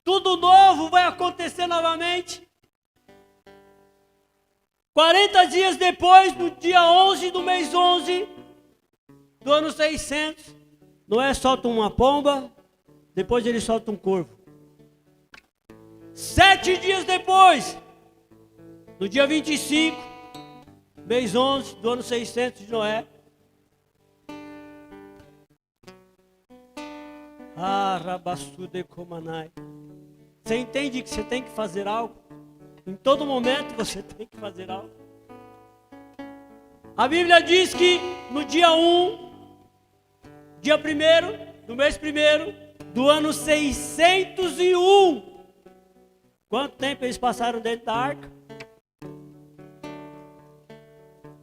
Tudo novo vai acontecer novamente. 40 dias depois, no dia 11 do mês 11 do ano 600, Noé solta uma pomba, depois ele solta um corvo. 7 dias depois, no dia 25, mês 11 do ano 600 de Noé, Rabassude Komanai. Você entende que você tem que fazer algo? Em todo momento você tem que fazer algo. A Bíblia diz que no dia 1, dia 1 do mês 1 do ano 601, quanto tempo eles passaram dentro da arca?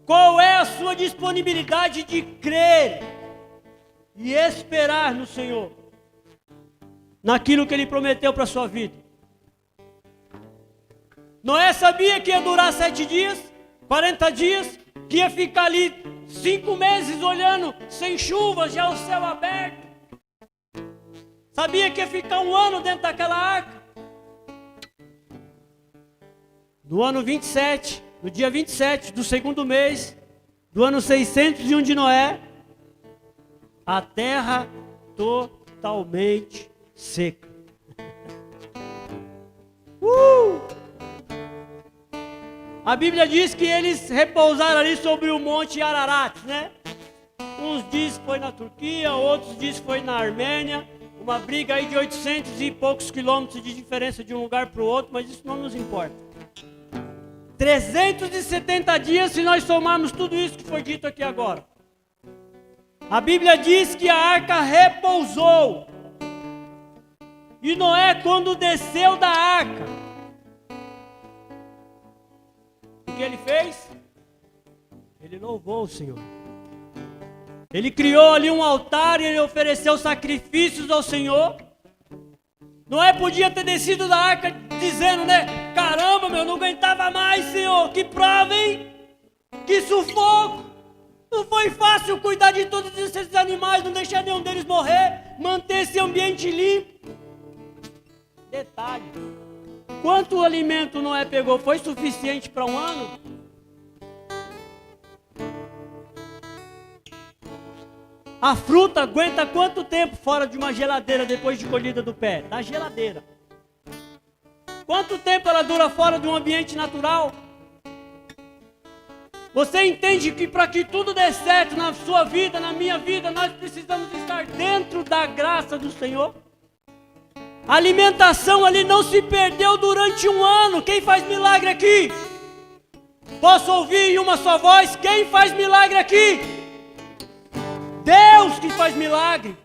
Qual é a sua disponibilidade de crer e esperar no Senhor? Naquilo que Ele prometeu para a sua vida. Noé sabia que ia durar 7 dias, 40 dias, que ia ficar ali 5 meses olhando sem chuva, já o céu aberto. Sabia que ia ficar 1 ano dentro daquela arca. No ano 27, no dia 27 do 2º mês do ano 601 de Noé, a terra totalmente seca. A Bíblia diz que eles repousaram ali sobre o monte Ararat, né? Uns dizem que foi na Turquia, outros dizem que foi na Armênia. Uma briga aí de 800 e poucos quilômetros de diferença de um lugar para o outro, mas isso não nos importa. 370 dias se nós somarmos tudo isso que foi dito aqui agora. A Bíblia diz que a arca repousou. E Noé, quando desceu da arca, o que ele fez? Ele louvou o Senhor. Ele criou ali um altar e ele ofereceu sacrifícios ao Senhor. Noé podia ter descido da arca dizendo, né? Caramba, meu, não aguentava mais, Senhor. Que prova, hein? Que sufoco. Não foi fácil cuidar de todos esses animais, não deixar nenhum deles morrer, manter esse ambiente limpo. Detalhe, quanto alimento Noé pegou? Foi suficiente para 1 ano? A fruta aguenta quanto tempo fora de uma geladeira depois de colhida do pé? Da geladeira. Quanto tempo ela dura fora de um ambiente natural? Você entende que para que tudo dê certo na sua vida, na minha vida, nós precisamos estar dentro da graça do Senhor? A alimentação ali não se perdeu durante um ano. Quem faz milagre aqui? Posso ouvir em uma só voz? Quem faz milagre aqui? Deus que faz milagre.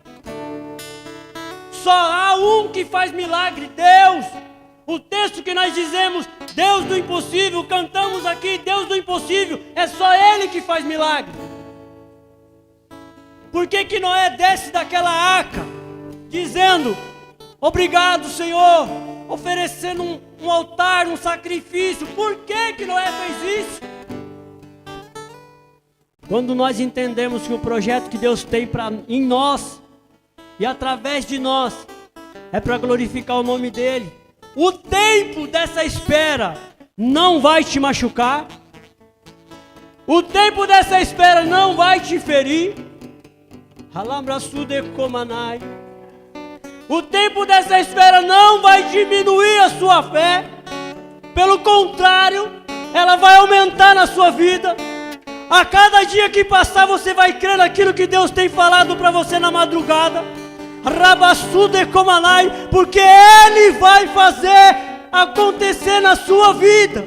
Só há um que faz milagre, Deus. O texto que nós dizemos, Deus do impossível, cantamos aqui, Deus do impossível, é só Ele que faz milagre. Por que que Noé desce daquela arca, dizendo, obrigado Senhor, oferecendo um altar, um sacrifício? Por que que Noé fez isso? Quando nós entendemos que o projeto que Deus tem em nós, e através de nós, é para glorificar o nome dEle. O tempo dessa espera não vai te machucar. O tempo dessa espera não vai te ferir. O tempo dessa espera não vai diminuir a sua fé. Pelo contrário, ela vai aumentar na sua vida. A cada dia que passar, você vai crer naquilo que Deus tem falado para você na madrugada. Porque Ele vai fazer acontecer na sua vida.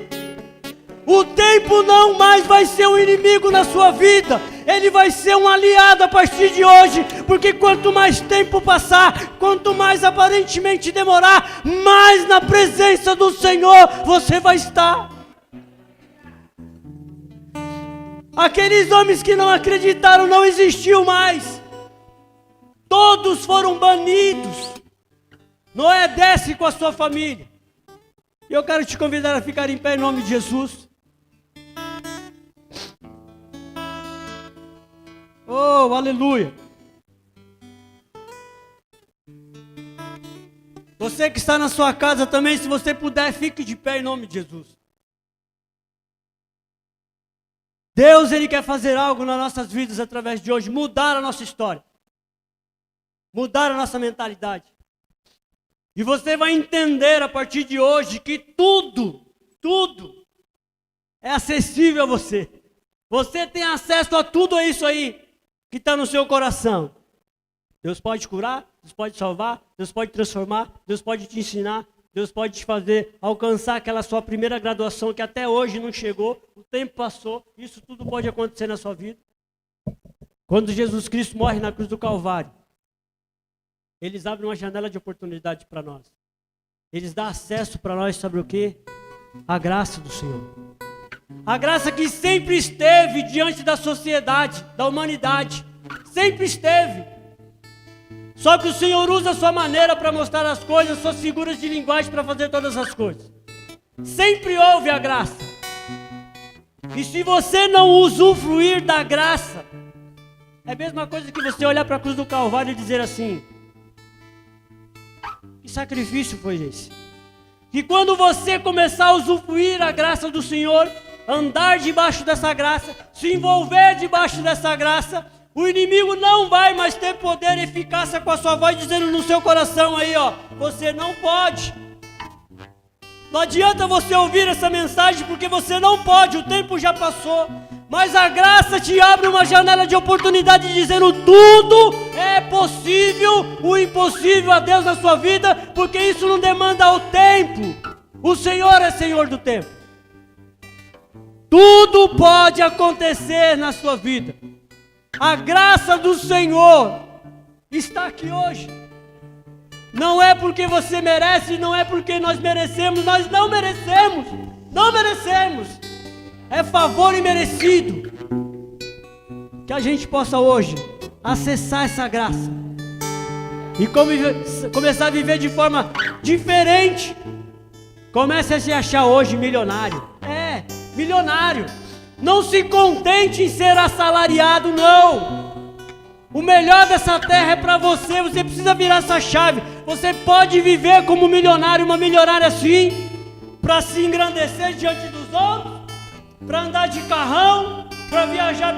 O tempo não mais vai ser um inimigo na sua vida. Ele vai ser um aliado a partir de hoje. Porque quanto mais tempo passar, quanto mais aparentemente demorar, mais na presença do Senhor você vai estar. Aqueles homens que não acreditaram não existiu mais. Todos foram banidos. Noé desce com a sua família. E eu quero te convidar a ficar em pé em nome de Jesus. Oh, aleluia. Você que está na sua casa também, se você puder, fique de pé em nome de Jesus. Deus, Ele quer fazer algo nas nossas vidas através de hoje, mudar a nossa história. Mudar a nossa mentalidade. E você vai entender a partir de hoje que tudo é acessível a você. Você tem acesso a tudo isso aí que está no seu coração. Deus pode curar, Deus pode salvar, Deus pode transformar, Deus pode te ensinar, Deus pode te fazer alcançar aquela sua primeira graduação que até hoje não chegou, o tempo passou, isso tudo pode acontecer na sua vida. Quando Jesus Cristo morre na cruz do Calvário, eles abrem uma janela de oportunidade para nós. Eles dão acesso para nós, sabe o quê? A graça do Senhor. A graça que sempre esteve diante da sociedade, da humanidade. Sempre esteve. Só que o Senhor usa a sua maneira para mostrar as coisas, suas figuras de linguagem para fazer todas as coisas. Sempre houve a graça. E se você não usufruir da graça, é a mesma coisa que você olhar para a cruz do Calvário e dizer assim: que sacrifício foi esse? Que quando você começar a usufruir a graça do Senhor, andar debaixo dessa graça, se envolver debaixo dessa graça, o inimigo não vai mais ter poder e eficácia com a sua voz dizendo no seu coração aí, ó, você não pode. Não adianta você ouvir essa mensagem porque você não pode, o tempo já passou. Mas a graça te abre uma janela de oportunidade dizendo tudo é possível, o impossível a Deus na sua vida, porque isso não demanda o tempo. O Senhor é Senhor do tempo. Tudo pode acontecer na sua vida. A graça do Senhor está aqui hoje. Não é porque você merece, não é porque nós merecemos, nós não merecemos. Não merecemos. É favor imerecido. Que a gente possa hoje acessar essa graça e começar a viver de forma diferente. Comece a se achar hoje milionário. Milionário. Não se contente em ser assalariado, não. O melhor dessa terra é para você. Você precisa virar essa chave. Você pode viver como milionário, uma milionária assim, para se engrandecer diante dos outros, para andar de carrão, para viajar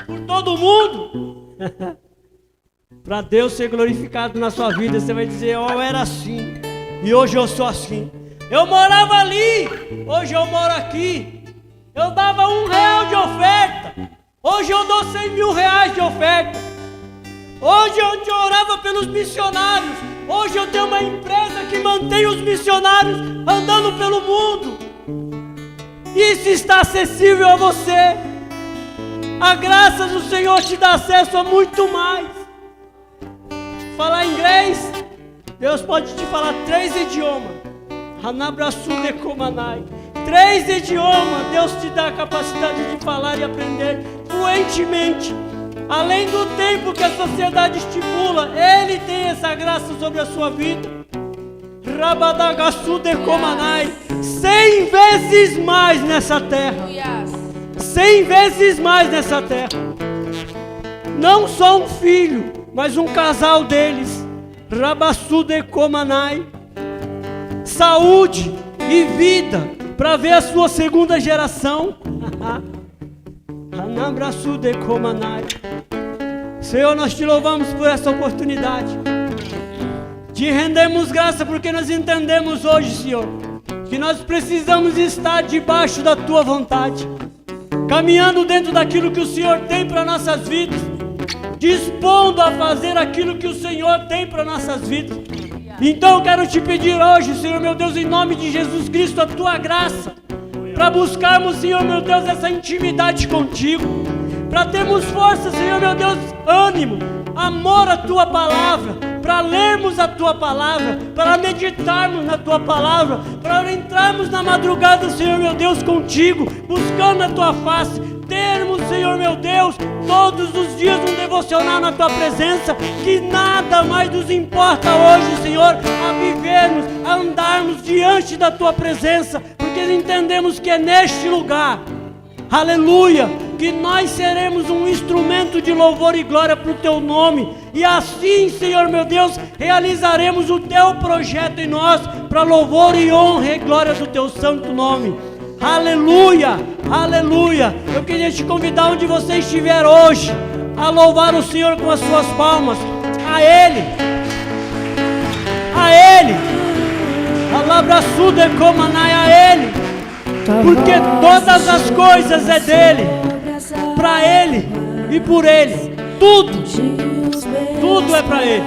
por todo mundo. Para Deus ser glorificado na sua vida, você vai dizer: eu era assim e hoje eu sou assim. Eu morava ali, hoje eu moro aqui. Eu dava R$1 de oferta, hoje eu dou 100 mil reais de oferta. Hoje onde eu orava lutava pelos missionários. Hoje eu tenho uma empresa que mantém os missionários andando pelo mundo. Isso está acessível a você. A graça do Senhor te dá acesso a muito mais. Falar inglês, Deus pode te falar 3 idiomas. Hanabrasude Komanai. 3 idiomas, Deus te dá a capacidade de falar e aprender fluentemente. Além do tempo que a sociedade estipula, Ele tem essa graça sobre a sua vida. Rabadagasude Komanai. 100 vezes mais nessa terra. 100 vezes mais nessa terra. Não só um filho, mas um casal deles. Rabasude Komanai. Saúde e vida para ver a sua segunda geração. Anabrasude Komanai. Senhor, nós te louvamos por essa oportunidade. Te rendemos graça porque nós entendemos hoje, Senhor, que nós precisamos estar debaixo da tua vontade, caminhando dentro daquilo que o Senhor tem para nossas vidas, dispondo a fazer aquilo que o Senhor tem para nossas vidas. Então eu quero te pedir hoje, Senhor meu Deus, em nome de Jesus Cristo, a tua graça, para buscarmos, Senhor meu Deus, essa intimidade contigo, para termos força, Senhor meu Deus, ânimo, amor à tua palavra, para lermos a tua palavra, para meditarmos na tua palavra, para entrarmos na madrugada, Senhor meu Deus, contigo, buscando a tua face, termos, Senhor meu Deus, todos os dias um devocional na tua presença, que nada mais nos importa hoje, Senhor, a vivermos, a andarmos diante da tua presença, porque entendemos que é neste lugar, aleluia, que nós seremos um instrumento de louvor e glória para o teu nome, e assim, Senhor meu Deus, realizaremos o teu projeto em nós, para louvor e honra e glória do teu santo nome. Aleluia, aleluia. Eu queria te convidar onde você estiver hoje, a louvar o Senhor com as suas palmas, a Ele, Alabrasude Komanai, a Ele, porque todas as coisas é dele, para Ele e por Ele, tudo